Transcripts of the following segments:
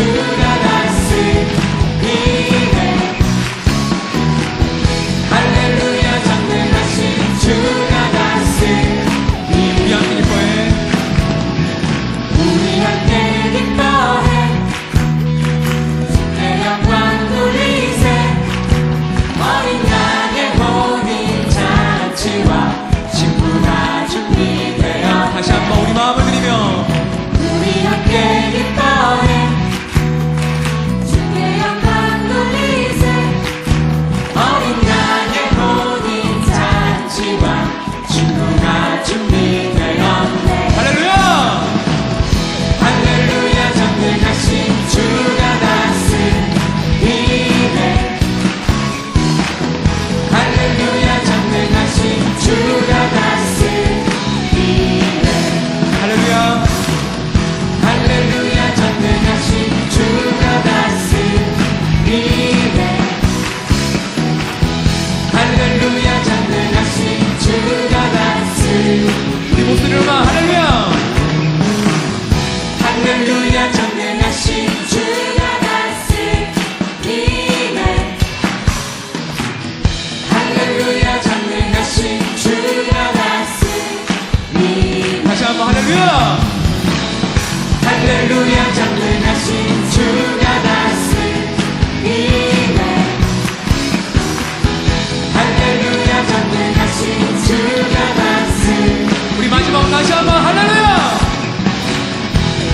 주가 다스리네. 할렐루야 전능하신 주가 다스리네. 우리 함께 기뻐해. 우리 함께 기뻐해. 주께 영광 돌리세. 어린 양의 혼인 잔치와 신부가 준비되어. 다시 한번 우리 마음을 드리며 우리 함께 기뻐해. 주께 영광 돌리세. 어린 양의 혼인 잔치와 신부가 준비되었네. 할렐루야. 할렐루야 전능하신 주가 다스리네. 할렐루야 전능하신 주가 다스리네. 할렐루야. 할렐루야 전능하신 주가 다스리네. 할렐루야 전능하신 주가 다스리네. 우리 목소리로만 할렐루야. 할렐루야 전능하신 주가 다스리네. 할렐루야 전능하신 주가 다스리네. 다시 한번 할렐루야. 할렐루야 전능하신 주가 다스리네. 할렐루야 전능하신 주가 다스리네. 우리 마지막으로 다시 한번 할렐루야.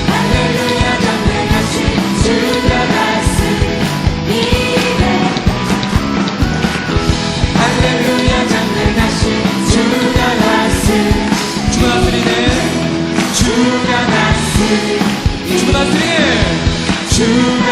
할렐루야 전능하신 주가 다스리네. 할렐루야 전능하신 주가 다스리네. 주가 다스리네. 주가 다스리네. 주가 다스리네. 주가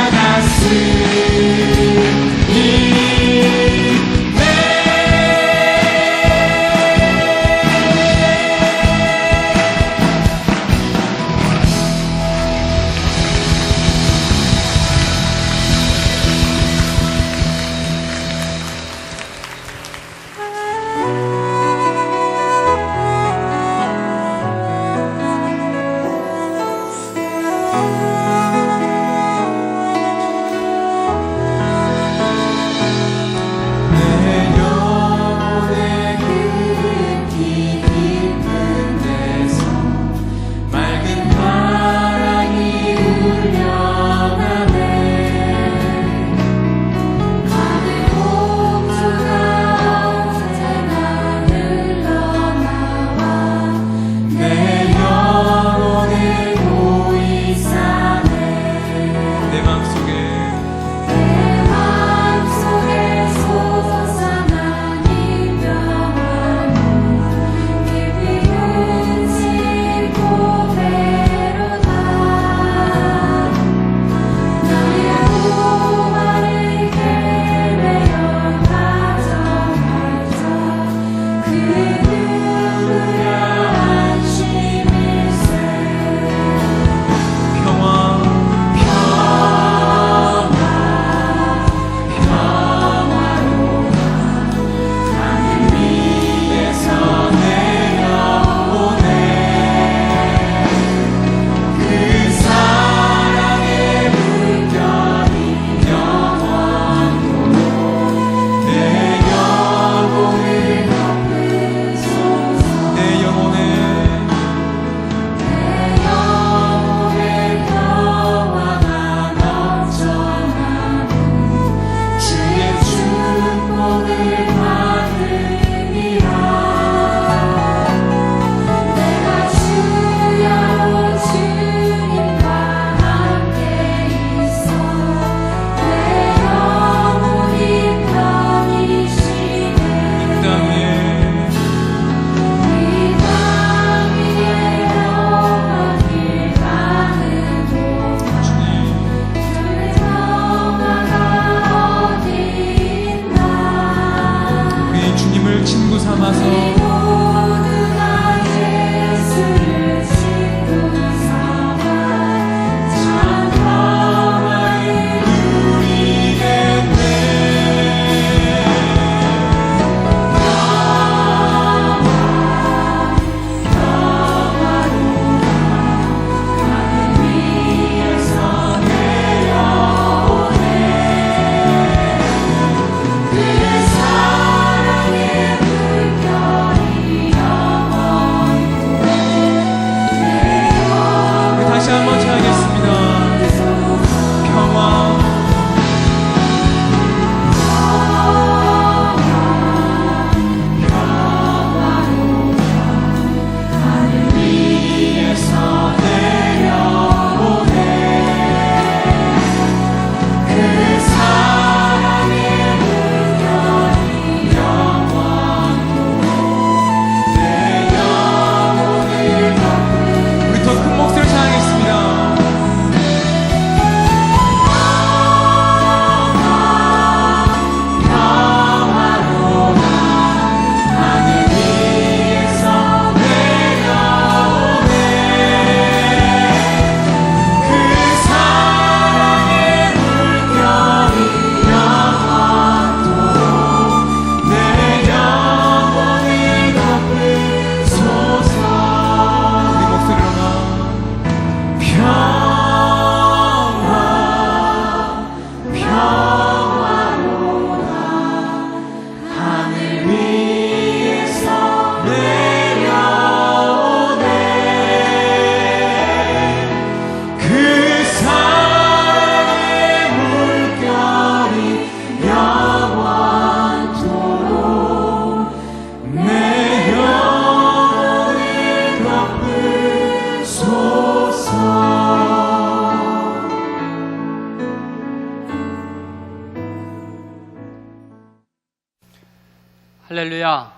할렐루야.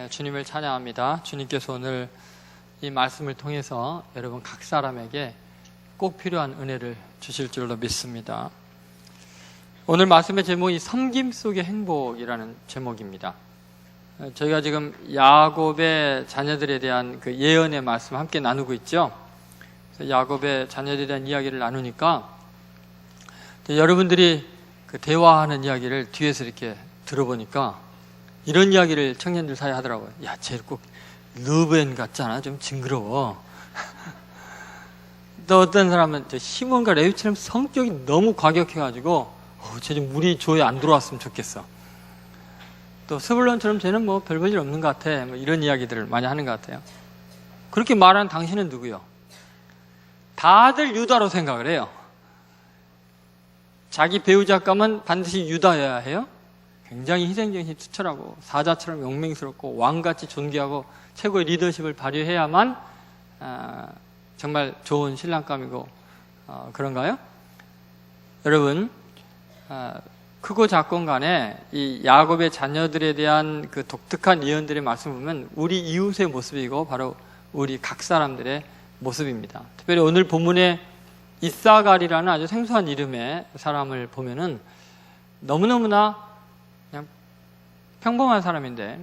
주님을 찬양합니다. 주님께서 오늘 이 말씀을 통해서 여러분 각 사람에게 꼭 필요한 은혜를 주실 줄로 믿습니다. 오늘 말씀의 제목이 섬김 속의 행복이라는 제목입니다. 저희가 지금 야곱의 자녀들에 대한 그 예언의 말씀 함께 나누고 있죠. 그래서 야곱의 자녀들에 대한 이야기를 나누니까 여러분들이 그 대화하는 이야기를 뒤에서 이렇게 들어보니까 이런 이야기를 청년들 사이에 하더라고요. 야, 쟤 꼭 르벤 같잖아. 좀 징그러워. 또 어떤 사람은 시몬과 레위처럼 성격이 너무 과격해가지고 쟤 좀 우리 조에 안 들어왔으면 좋겠어. 또 스불론처럼 쟤는 뭐 별 볼 일 없는 것 같아. 뭐 이런 이야기들을 많이 하는 것 같아요. 그렇게 말하는 당신은 누구요? 다들 유다로 생각을 해요. 자기 배우자감은 반드시 유다여야 해요. 굉장히 희생정신이 투철하고 사자처럼 용맹스럽고 왕같이 존귀하고 최고의 리더십을 발휘해야만 정말 좋은 신랑감이고 그런가요? 여러분, 크고 작건 간에 이 야곱의 자녀들에 대한 그 독특한 예언들의 말씀을 보면 우리 이웃의 모습이고 바로 우리 각 사람들의 모습입니다. 특별히 오늘 본문에 이사갈이라는 아주 생소한 이름의 사람을 보면은 너무너무나 그냥 평범한 사람인데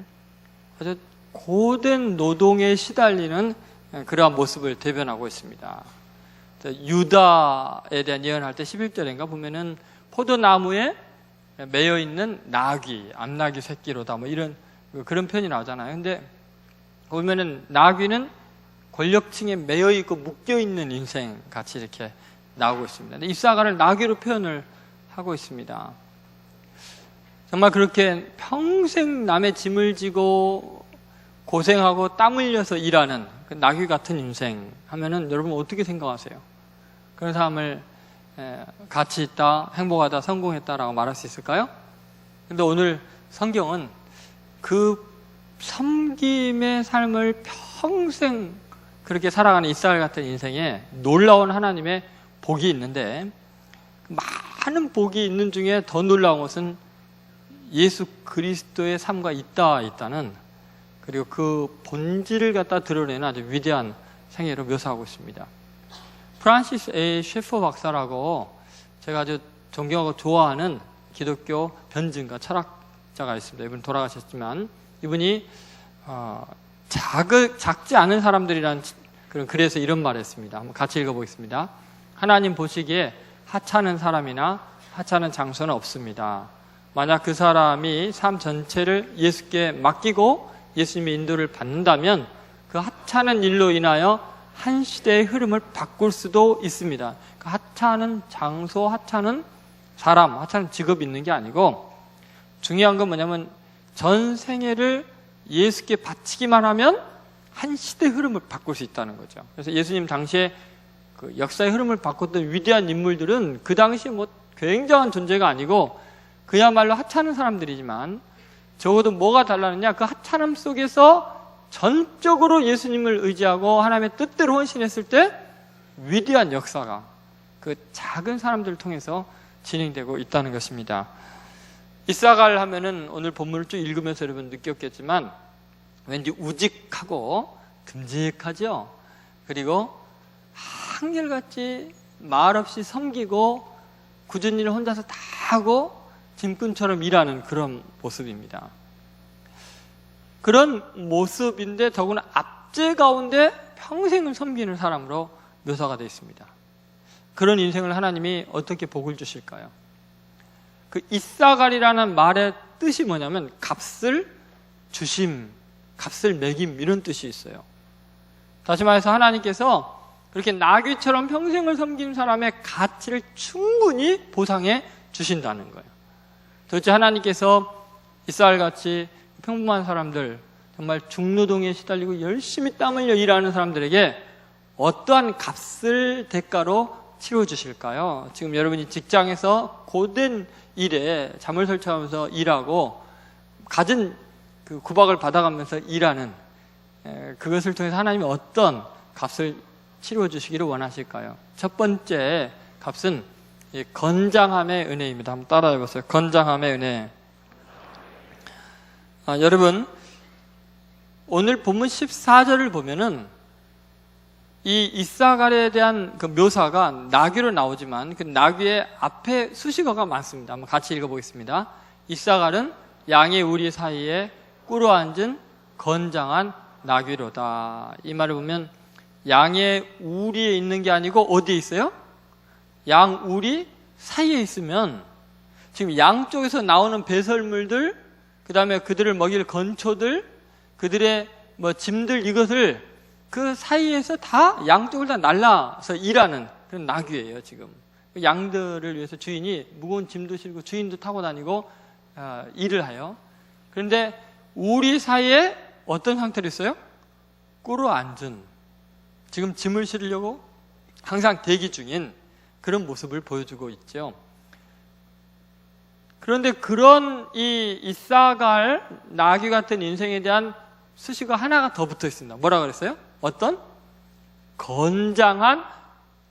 아주 고된 노동에 시달리는 그러한 모습을 대변하고 있습니다. 유다에 대한 예언할 때 11절인가 보면은 포도나무에 매여 있는 나귀, 암나귀 새끼로다 뭐 이런 그런 표현이 나오잖아요. 근데 보면은 나귀는 권력층에 매여 있고 묶여 있는 인생 같이 이렇게 나오고 있습니다. 근데 이사갈을 나귀로 표현을 하고 있습니다. 정말 그렇게 평생 남의 짐을 지고 고생하고 땀 흘려서 일하는 그 나귀 같은 인생 하면은 여러분 어떻게 생각하세요? 그런 사람을 가치 있다, 행복하다, 성공했다라고 말할 수 있을까요? 근데 오늘 성경은 그 섬김의 삶을 평생 그렇게 살아가는 이사갈 같은 인생에 놀라운 하나님의 복이 있는데 많은 복이 있는 중에 더 놀라운 것은 예수 그리스도의 삶과 있다는 그리고 그 본질을 갖다 드러내는 아주 위대한 생애로 묘사하고 있습니다. 프란시스 A. 셰퍼 박사라고 제가 아주 존경하고 좋아하는 기독교 변증가 철학자가 있습니다. 이분 돌아가셨지만 이분이 작지 않은 사람들이라는 그런 글에서 이런 말을 했습니다. 한번 같이 읽어보겠습니다. 하나님 보시기에 하찮은 사람이나 하찮은 장소는 없습니다. 만약 그 사람이 삶 전체를 예수께 맡기고 예수님의 인도를 받는다면 그 하찮은 일로 인하여 한 시대의 흐름을 바꿀 수도 있습니다. 그 하찮은 장소, 하찮은 사람, 하찮은 직업이 있는 게 아니고 중요한 건 뭐냐면 전 생애를 예수께 바치기만 하면 한 시대의 흐름을 바꿀 수 있다는 거죠. 그래서 예수님 당시에 그 역사의 흐름을 바꿨던 위대한 인물들은 그 당시 뭐 굉장한 존재가 아니고 그야말로 하찮은 사람들이지만 적어도 뭐가 달라느냐, 그 하찮음 속에서 전적으로 예수님을 의지하고 하나님의 뜻대로 헌신했을 때 위대한 역사가 그 작은 사람들을 통해서 진행되고 있다는 것입니다. 이사갈 하면은 오늘 본문을 쭉 읽으면서 여러분 느꼈겠지만 왠지 우직하고 듬직하죠. 그리고 한결같이 말없이 섬기고 굳은 일을 혼자서 다 하고 짐꾼처럼 일하는 그런 모습입니다. 그런 모습인데 더구나 압제 가운데 평생을 섬기는 사람으로 묘사가 되어 있습니다. 그런 인생을 하나님이 어떻게 복을 주실까요? 그 이사갈이라는 말의 뜻이 뭐냐면 값을 주심, 값을 매김 이런 뜻이 있어요. 다시 말해서 하나님께서 그렇게 나귀처럼 평생을 섬긴 사람의 가치를 충분히 보상해 주신다는 거예요. 도대체 하나님께서 이사갈같이 평범한 사람들, 정말 중노동에 시달리고 열심히 땀 흘려 일하는 사람들에게 어떠한 값을 대가로 치러주실까요? 지금 여러분이 직장에서 고된 일에 잠을 설치하면서 일하고 갖은 그 구박을 받아가면서 일하는 그것을 통해서 하나님이 어떤 값을 치러주시기를 원하실까요? 첫 번째 값은 건장함의 은혜입니다. 한번 따라해보세요. 건장함의 은혜. 여러분, 오늘 본문 14절을 보면은 이 이사갈에 대한 그 묘사가 나귀로 나오지만 그 나귀의 앞에 수식어가 많습니다. 한번 같이 읽어보겠습니다. 이사갈은 양의 우리 사이에 꿇어 앉은 건장한 나귀로다. 이 말을 보면 양의 우리에 있는 게 아니고 어디에 있어요? 양 우리 사이에 있으면 지금 양쪽에서 나오는 배설물들, 그 다음에 그들을 먹일 건초들, 그들의 짐들, 이것을 그 사이에서 다 양쪽을 다 날라서 일하는 그런 나귀예요. 지금 양들을 위해서 주인이 무거운 짐도 실고 주인도 타고 다니고 일을 해요. 그런데 우리 사이에 어떤 상태로 있어요? 꿇어 앉은, 지금 짐을 실으려고 항상 대기 중인 그런 모습을 보여주고 있죠. 그런데 그런 이 이사갈 나귀 같은 인생에 대한 수식어 하나가 더 붙어 있습니다. 뭐라 그랬어요? 어떤? 건장한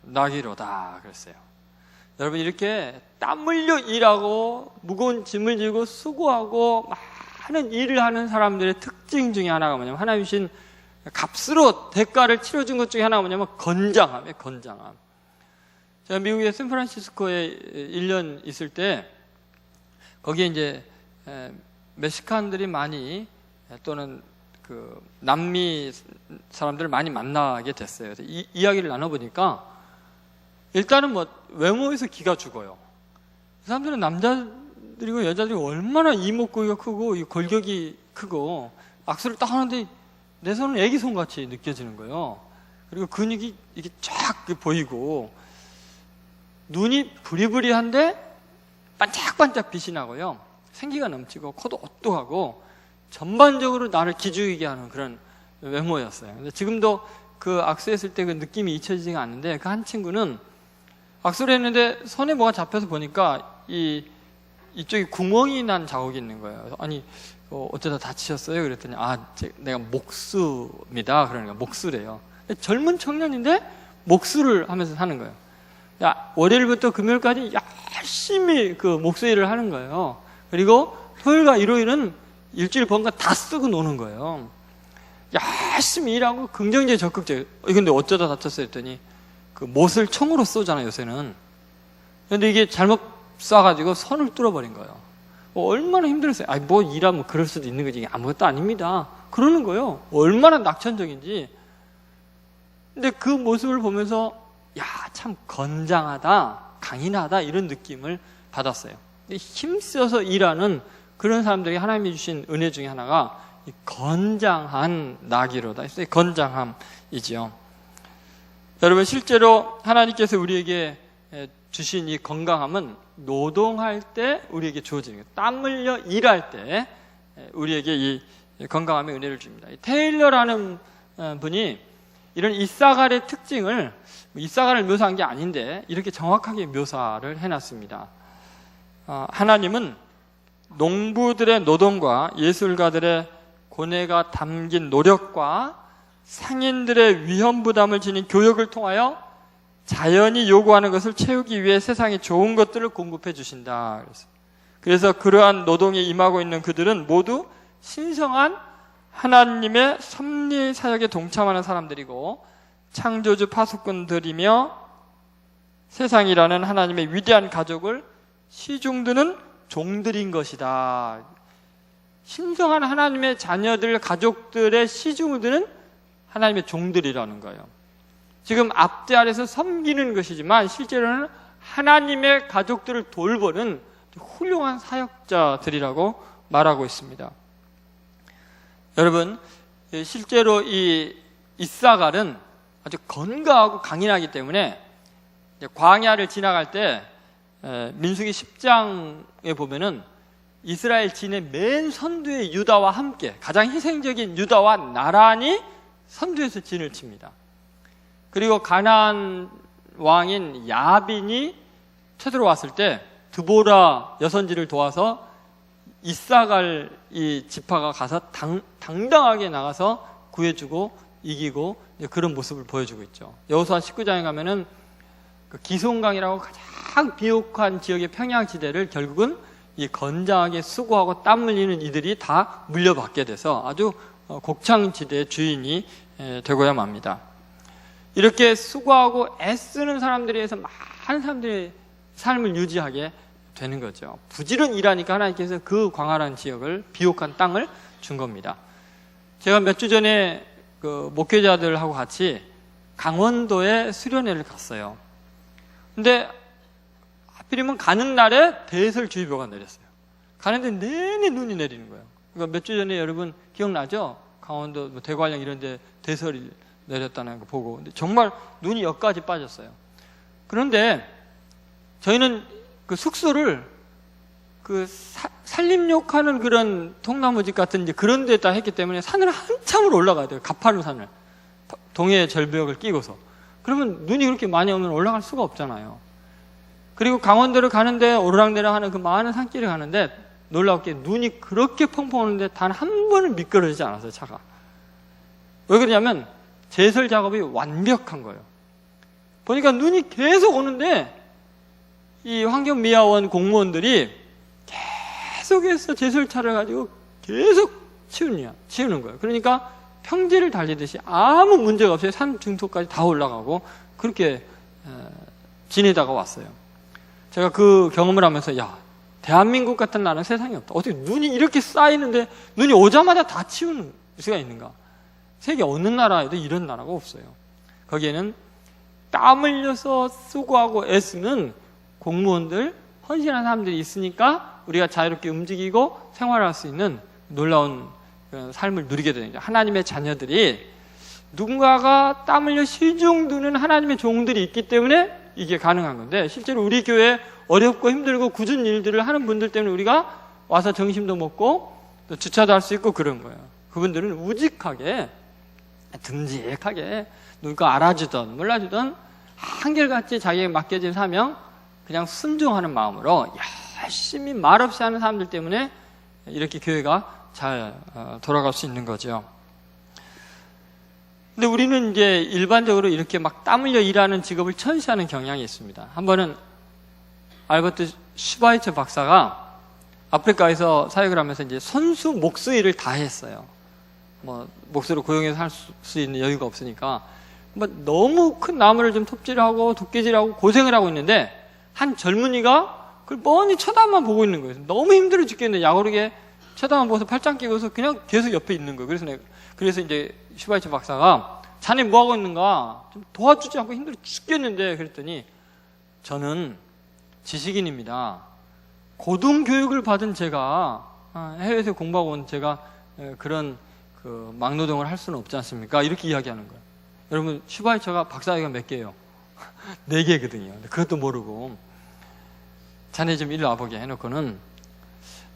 나귀로다 그랬어요. 여러분, 이렇게 땀 흘려 일하고 무거운 짐을 지고 수고하고 많은 일을 하는 사람들의 특징 중에 하나가 뭐냐면, 하나님 주신 값으로 대가를 치러준 것 중에 하나가 뭐냐면 건장함이에요. 건장함. 제가 미국의 샌프란시스코에 1년 있을 때 거기에 이제 멕시칸들이 많이, 또는 그 남미 사람들을 많이 만나게 됐어요. 그래서 이야기를 나눠보니까 일단은 외모에서 기가 죽어요. 그 사람들은 남자들이고 여자들이 얼마나 이목구비가 크고 이 골격이 크고 악수를 딱 하는데 내 손은 애기 손같이 느껴지는 거예요. 그리고 근육이 이게 쫙 보이고 눈이 부리부리한데 반짝반짝 빛이 나고요. 생기가 넘치고 코도 오똑하고 전반적으로 나를 기죽이게 하는 그런 외모였어요. 근데 지금도 그 악수했을 때 그 느낌이 잊혀지지가 않는데, 그 한 친구는 악수를 했는데 손에 뭐가 잡혀서 보니까 이쪽에 구멍이 난 자국이 있는 거예요. 그래서 아니 어쩌다 다치셨어요? 그랬더니 내가 목수입니다. 그러니까 목수래요. 젊은 청년인데 목수를 하면서 사는 거예요. 월요일부터 금요일까지 열심히 그 목수 일을 하는 거예요. 그리고 토요일과 일요일은 일주일 번가 다 쓰고 노는 거예요. 열심히 일하고 긍정적이고 적극적이에요. 근데 어쩌다 다쳤어요? 했더니 그 못을 총으로 쏘잖아요, 요새는. 근데 이게 잘못 쏴가지고 손을 뚫어버린 거예요. 얼마나 힘들었어요. 일하면 그럴 수도 있는 거지. 이게 아무것도 아닙니다. 그러는 거예요. 얼마나 낙천적인지. 근데 그 모습을 보면서 참 건장하다, 강인하다, 이런 느낌을 받았어요. 힘써서 일하는 그런 사람들에게 하나님이 주신 은혜 중에 하나가 이 건장한 나귀로다. 건장함이지요. 여러분, 실제로 하나님께서 우리에게 주신 이 건강함은 노동할 때 우리에게 주어지는 거예요. 땀 흘려 일할 때 우리에게 이 건강함의 은혜를 줍니다. 테일러라는 분이 이런 이사갈의 특징을, 이사갈을 묘사한 게 아닌데 이렇게 정확하게 묘사를 해놨습니다. 하나님은 농부들의 노동과 예술가들의 고뇌가 담긴 노력과 상인들의 위험 부담을 지닌 교육을 통하여 자연이 요구하는 것을 채우기 위해 세상에 좋은 것들을 공급해 주신다. 그래서 그러한 노동에 임하고 있는 그들은 모두 신성한 하나님의 섭리 사역에 동참하는 사람들이고 창조주 파수꾼들이며 세상이라는 하나님의 위대한 가족을 시중드는 종들인 것이다. 신성한 하나님의 자녀들, 가족들의 시중을 드는 하나님의 종들이라는 거예요. 지금 앞대 아래서 섬기는 것이지만 실제로는 하나님의 가족들을 돌보는 훌륭한 사역자들이라고 말하고 있습니다. 여러분, 실제로 이 이사갈은 아주 건강하고 강인하기 때문에 광야를 지나갈 때 민수기 10장에 보면은 이스라엘 진의 맨 선두의 유다와 함께, 가장 희생적인 유다와 나란히 선두에서 진을 칩니다. 그리고 가나안 왕인 야빈이 쳐들어왔을 때 드보라 여선지를 도와서 이사갈 이 지파가 가서 당당하게 나가서 구해주고 이기고 그런 모습을 보여주고 있죠. 여호수아 19장에 가면은 그 기송강이라고 가장 비옥한 지역의 평양지대를 결국은 이 건장하게 수고하고 땀 흘리는 이들이 다 물려받게 돼서 아주 곡창지대의 주인이 되고야 맙니다. 이렇게 수고하고 애쓰는 사람들에 의해서 많은 사람들이 삶을 유지하게 되는 거죠. 부지런히 일하니까 하나님께서 그 광활한 지역을, 비옥한 땅을 준 겁니다. 제가 몇 주 전에 그 목회자들하고 같이 강원도에 수련회를 갔어요. 근데 하필이면 가는 날에 대설주의보가 내렸어요. 가는데 내내 눈이 내리는 거예요. 그러니까 몇 주 전에 여러분 기억나죠? 강원도 뭐 대관령 이런 데 대설이 내렸다는 거 보고. 근데 정말 눈이 여기까지 빠졌어요. 그런데 저희는 그 숙소를 그 산림욕하는 그런 통나무집 같은 이제 그런 데다 했기 때문에 산을 한참을 올라가야 돼요. 가파른 산을. 동해 절벽을 끼고서. 그러면 눈이 그렇게 많이 오면 올라갈 수가 없잖아요. 그리고 강원도를 가는데 오르락내리락 하는 그 많은 산길을 가는데 놀랍게 눈이 그렇게 펑펑 오는데 단 한 번은 미끄러지지 않았어요, 차가. 왜 그러냐면 제설 작업이 완벽한 거예요. 보니까 눈이 계속 오는데 이 환경미화원 공무원들이 계속해서 제설차를 가지고 계속 치우는 거예요. 그러니까 평지를 달리듯이 아무 문제가 없어요. 산 중턱까지 다 올라가고 그렇게 지내다가 왔어요. 제가 그 경험을 하면서 야, 대한민국 같은 나라는 세상에 없다. 어떻게 눈이 이렇게 쌓이는데 눈이 오자마자 다 치우는 수가 있는가? 세계 어느 나라에도 이런 나라가 없어요. 거기에는 땀 흘려서 수고하고 애쓰는 공무원들, 헌신한 사람들이 있으니까 우리가 자유롭게 움직이고 생활할 수 있는 놀라운 삶을 누리게 되는 거죠. 하나님의 자녀들이 누군가가 땀 흘려 시중 두는 하나님의 종들이 있기 때문에 이게 가능한 건데, 실제로 우리 교회 어렵고 힘들고 굳은 일들을 하는 분들 때문에 우리가 와서 점심도 먹고 또 주차도 할 수 있고 그런 거예요. 그분들은 우직하게 듬직하게 누가 알아주던 몰라주던 한결같이 자기에게 맡겨진 사명 그냥 순종하는 마음으로 열심히 말없이 하는 사람들 때문에 이렇게 교회가 잘 돌아갈 수 있는 거죠. 근데 우리는 이제 일반적으로 이렇게 막 땀 흘려 일하는 직업을 천시하는 경향이 있습니다. 한 번은 알버트 슈바이처 박사가 아프리카에서 사역을 하면서 이제 선수 목수 일을 다 했어요. 뭐 목수로 고용해서 할 수 있는 여유가 없으니까 뭐 너무 큰 나무를 좀 톱질하고 도끼질하고 고생을 하고 있는데 한 젊은이가 그걸 뻔히 쳐다만 보고 있는 거예요. 너무 힘들어 죽겠는데 야구르게 쳐다만 보고서 팔짱 끼고서 그냥 계속 옆에 있는 거예요. 그래서 이제 슈바이처 박사가 자네 뭐 하고 있는가? 좀 도와주지 않고 힘들어 죽겠는데 그랬더니 저는 지식인입니다. 고등교육을 받은 제가 해외에서 공부하고 온 제가 그런 그 막노동을 할 수는 없지 않습니까? 이렇게 이야기하는 거예요. 여러분 슈바이처가 박사학위가 몇 개예요? 4개거든요. 그것도 모르고 자네 좀 일로 와보게 해놓고는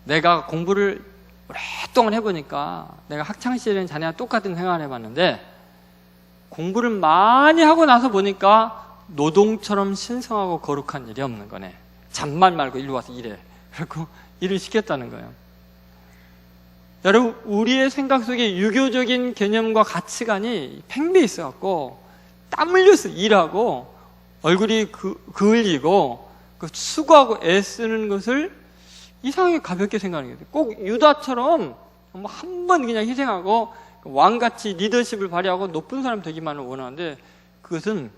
내가 공부를 오랫동안 해보니까 내가 학창시절에는 자네와 똑같은 생활을 해봤는데 공부를 많이 하고 나서 보니까 노동처럼 신성하고 거룩한 일이 없는 거네. 잠만 말고 일로 와서 일해. 그리고 일을 시켰다는 거예요. 여러분 우리의 생각 속에 유교적인 개념과 가치관이 팽배해 있어갖고 땀 흘려서 일하고 얼굴이 그을리고 수고하고 애쓰는 것을 이상하게 가볍게 생각하는 거예요. 꼭 유다처럼 한 번 그냥 희생하고 왕같이 리더십을 발휘하고 높은 사람 되기만을 원하는데 그것은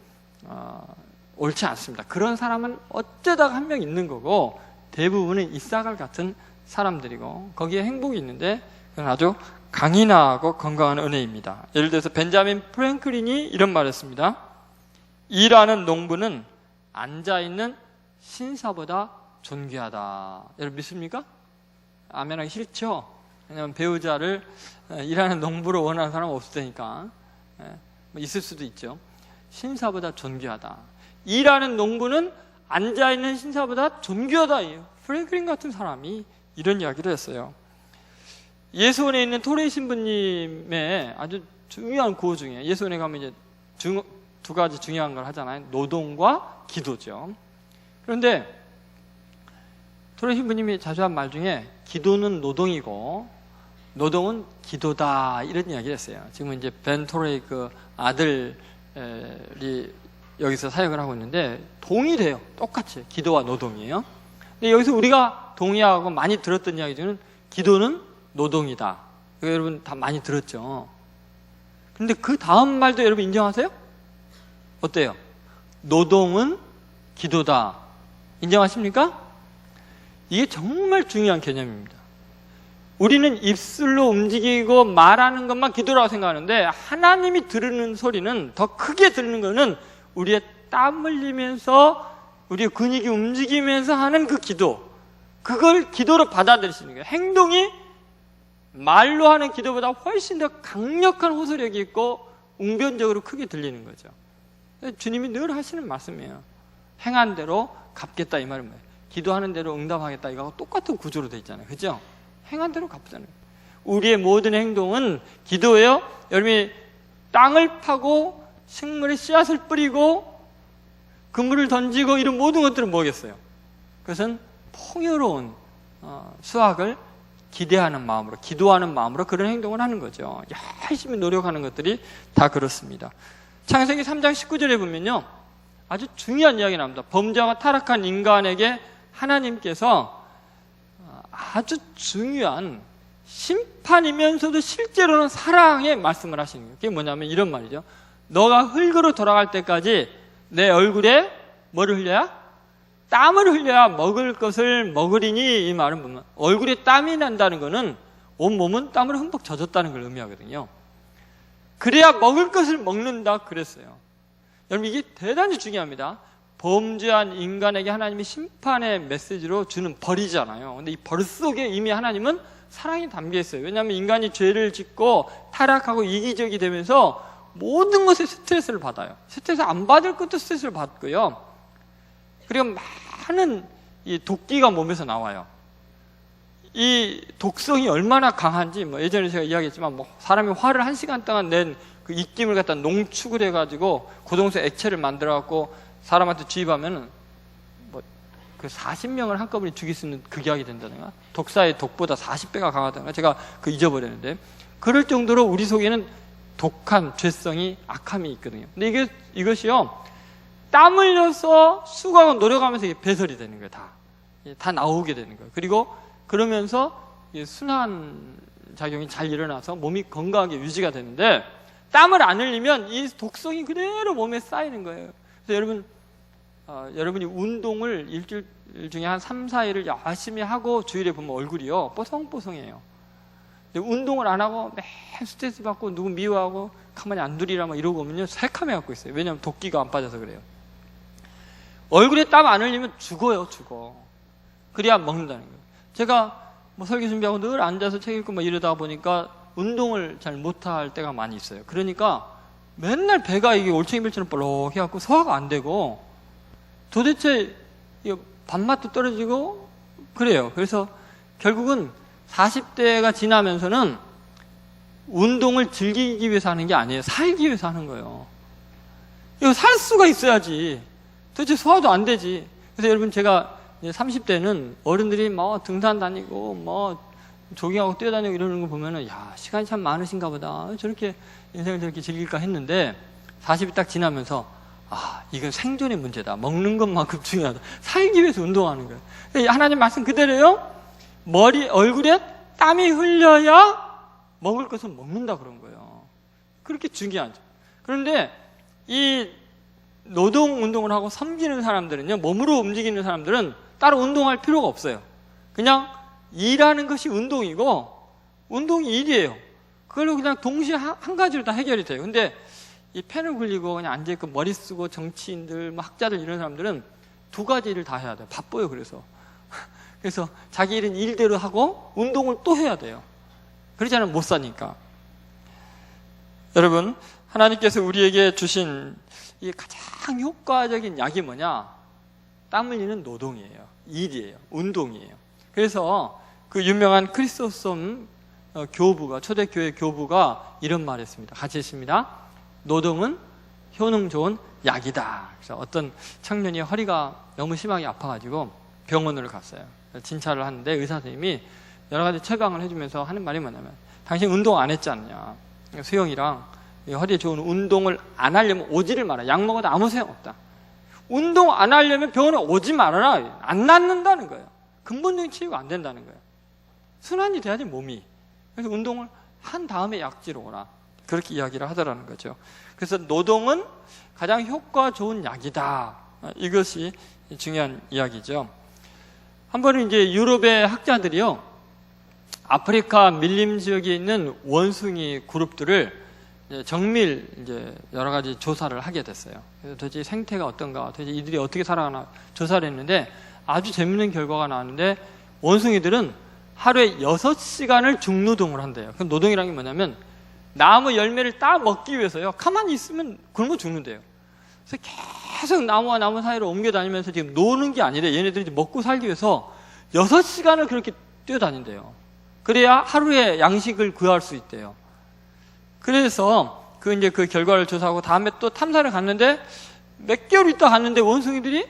옳지 않습니다. 그런 사람은 어쩌다가 한 명 있는 거고 대부분은 이사갈 같은 사람들이고 거기에 행복이 있는데 그건 아주 강인하고 건강한 은혜입니다. 예를 들어서 벤자민 프랭클린이 이런 말을 했습니다. 일하는 농부는 앉아있는 신사보다 존귀하다. 여러분 믿습니까? 아멘하기 싫죠? 왜냐하면 배우자를 일하는 농부로 원하는 사람은 없을 테니까 있을 수도 있죠. 신사보다 존귀하다. 일하는 농부는 앉아있는 신사보다 존귀하다. 프랭클린 같은 사람이 이런 이야기를 했어요. 예수원에 있는 토레이 신부님의 아주 중요한 구호 중에 예수원에 가면 이제 두 가지 중요한 걸 하잖아요. 노동과 기도죠. 그런데 토레이 신부님이 자주 한 말 중에 기도는 노동이고 노동은 기도다 이런 이야기를 했어요. 지금 이제 벤 토레이 그 아들이 여기서 사역을 하고 있는데 동일해요. 똑같이 기도와 노동이에요. 근데 여기서 우리가 동의하고 많이 들었던 이야기 중에는 기도는 노동이다. 이거 여러분 다 많이 들었죠. 근데 그 다음 말도 여러분 인정하세요? 어때요? 노동은 기도다. 인정하십니까? 이게 정말 중요한 개념입니다. 우리는 입술로 움직이고 말하는 것만 기도라고 생각하는데 하나님이 들으는 소리는, 더 크게 들는 것은 우리의 땀 흘리면서 우리의 근육이 움직이면서 하는 그 기도, 그걸 기도로 받아들이시는 거예요. 행동이 말로 하는 기도보다 훨씬 더 강력한 호소력이 있고 웅변적으로 크게 들리는 거죠. 주님이 늘 하시는 말씀이에요. 행한 대로 갚겠다, 이 말은 뭐예요? 기도하는 대로 응답하겠다, 이거하고 똑같은 구조로 되어 있잖아요. 그죠? 행한 대로 갚잖아요. 우리의 모든 행동은 기도예요. 여러분이 땅을 파고 식물의 씨앗을 뿌리고 그물을 던지고 이런 모든 것들은 뭐겠어요? 그것은 풍요로운 수확을 기대하는 마음으로, 기도하는 마음으로 그런 행동을 하는 거죠. 열심히 노력하는 것들이 다 그렇습니다. 창세기 3장 19절에 보면요, 아주 중요한 이야기 나옵니다. 범죄와 타락한 인간에게 하나님께서 아주 중요한 심판이면서도 실제로는 사랑의 말씀을 하시는 거예요. 그게 뭐냐면 이런 말이죠. 너가 흙으로 돌아갈 때까지 내 얼굴에 뭐를 흘려야? 땀을 흘려야 먹을 것을 먹으리니, 이 말은 보면 얼굴에 땀이 난다는 것은 온몸은 땀으로 흠뻑 젖었다는 걸 의미하거든요. 그래야 먹을 것을 먹는다 그랬어요. 여러분, 이게 대단히 중요합니다. 범죄한 인간에게 하나님이 심판의 메시지로 주는 벌이잖아요. 근데 이 벌 속에 이미 하나님은 사랑이 담겨 있어요. 왜냐하면 인간이 죄를 짓고 타락하고 이기적이 되면서 모든 것에 스트레스를 받아요. 스트레스 안 받을 것도 스트레스를 받고요. 그리고 많은 이 도끼가 몸에서 나와요. 이 독성이 얼마나 강한지, 예전에 제가 이야기했지만, 사람이 화를 1시간 동안 낸 그 입김을 갖다 농축을 해가지고 고동수 액체를 만들어갖고 사람한테 주입하면은 그 40명을 한꺼번에 죽일 수 있는 극약이 된다든가, 독사의 독보다 40배가 강하다든가, 제가 잊어버렸는데, 그럴 정도로 우리 속에는 독한 죄성이, 악함이 있거든요. 근데 이것이요, 땀 흘려서 수고하고 노력하면서 이게 배설이 되는 거예요. 다 나오게 되는 거예요. 그리고 그러면서 순환 작용이 잘 일어나서 몸이 건강하게 유지가 되는데, 땀을 안 흘리면 이 독성이 그대로 몸에 쌓이는 거예요. 그래서 여러분이 운동을 일주일 중에 한 3, 4일을 열심히 하고 주일에 보면 얼굴이요, 뽀송뽀송해요. 근데 운동을 안 하고 매일 스트레스 받고 누구 미워하고 가만히 안 두리라 이러고 오면요, 새카매 갖고 있어요. 왜냐하면 도끼가 안 빠져서 그래요. 얼굴에 땀 안 흘리면 죽어요, 죽어. 그래야 먹는다는 거예요. 제가 설교 준비하고 늘 앉아서 책 읽고 이러다 보니까 운동을 잘 못할 때가 많이 있어요. 그러니까 맨날 배가 이게 올챙이별처럼 볼록 해갖고 소화가 안 되고 도대체 밥맛도 떨어지고 그래요. 그래서 결국은 40대가 지나면서는 운동을 즐기기 위해서 하는 게 아니에요. 살기 위해서 하는 거예요. 이거 살 수가 있어야지. 도대체 소화도 안 되지. 그래서 여러분, 제가 30대는 어른들이 등산 다니고 조깅하고 뛰어다니고 이러는 거 보면은, 야, 시간이 참 많으신가 보다. 저렇게 인생을 저렇게 즐길까 했는데, 40이 딱 지나면서, 이건 생존의 문제다. 먹는 것만큼 중요하다. 살기 위해서 운동하는 거예요. 하나님 말씀 그대로요. 얼굴에 땀이 흘려야 먹을 것을 먹는다 그런 거예요. 그렇게 중요하죠. 그런데 이 노동 운동을 하고 섬기는 사람들은요, 몸으로 움직이는 사람들은 따로 운동할 필요가 없어요. 그냥 일하는 것이 운동이고 운동이 일이에요. 그걸로 그냥 동시에 한 가지로 다 해결이 돼요. 근데 이 펜을 굴리고 그냥 앉아있고 머리 쓰고 정치인들, 학자들 이런 사람들은 두 가지 일을 다 해야 돼요. 바빠요. 그래서 자기 일은 일대로 하고 운동을 또 해야 돼요. 그러지 않으면 못 사니까. 여러분, 하나님께서 우리에게 주신 이 가장 효과적인 약이 뭐냐? 땀 흘리는 노동이에요. 일이에요. 운동이에요. 그래서 그 유명한 크리소스톰 교부가, 초대교회 교부가 이런 말을 했습니다. 같이 했습니다. 노동은 효능 좋은 약이다. 그래서 어떤 청년이 허리가 너무 심하게 아파가지고 병원으로 갔어요. 진찰을 하는데 의사 선생님이 여러 가지 처방을 해주면서 하는 말이 뭐냐면, 당신 운동 안 했지 않냐? 수영이랑 허리에 좋은 운동을 안 하려면 오지를 마라. 약 먹어도 아무 소용 없다. 운동 안 하려면 병원에 오지 말아라. 안 낫는다는 거예요. 근본적인 치유가 안 된다는 거예요. 순환이 돼야지 몸이. 그래서 운동을 한 다음에 약지로 오라. 그렇게 이야기를 하더라는 거죠. 그래서 노동은 가장 효과 좋은 약이다. 이것이 중요한 이야기죠. 한 번은 이제 유럽의 학자들이요, 아프리카 밀림 지역에 있는 원숭이 그룹들을 정밀 이제 여러 가지 조사를 하게 됐어요. 그래서 도대체 생태가 어떤가, 도대체 이들이 어떻게 살아가나 조사를 했는데 아주 재밌는 결과가 나왔는데, 원숭이들은 하루에 6시간을 중노동을 한대요. 그 노동이라는 게 뭐냐면 나무 열매를 따 먹기 위해서요, 가만히 있으면 굶어 죽는데요. 그래서 계속 나무와 나무 사이로 옮겨 다니면서 지금 노는 게 아니라 얘네들이 먹고 살기 위해서 6시간을 그렇게 뛰어다닌대요. 그래야 하루에 양식을 구할 수 있대요. 그래서 이제 그 결과를 조사하고 다음에 또 탐사를 갔는데, 몇 개월 있다 갔는데 원숭이들이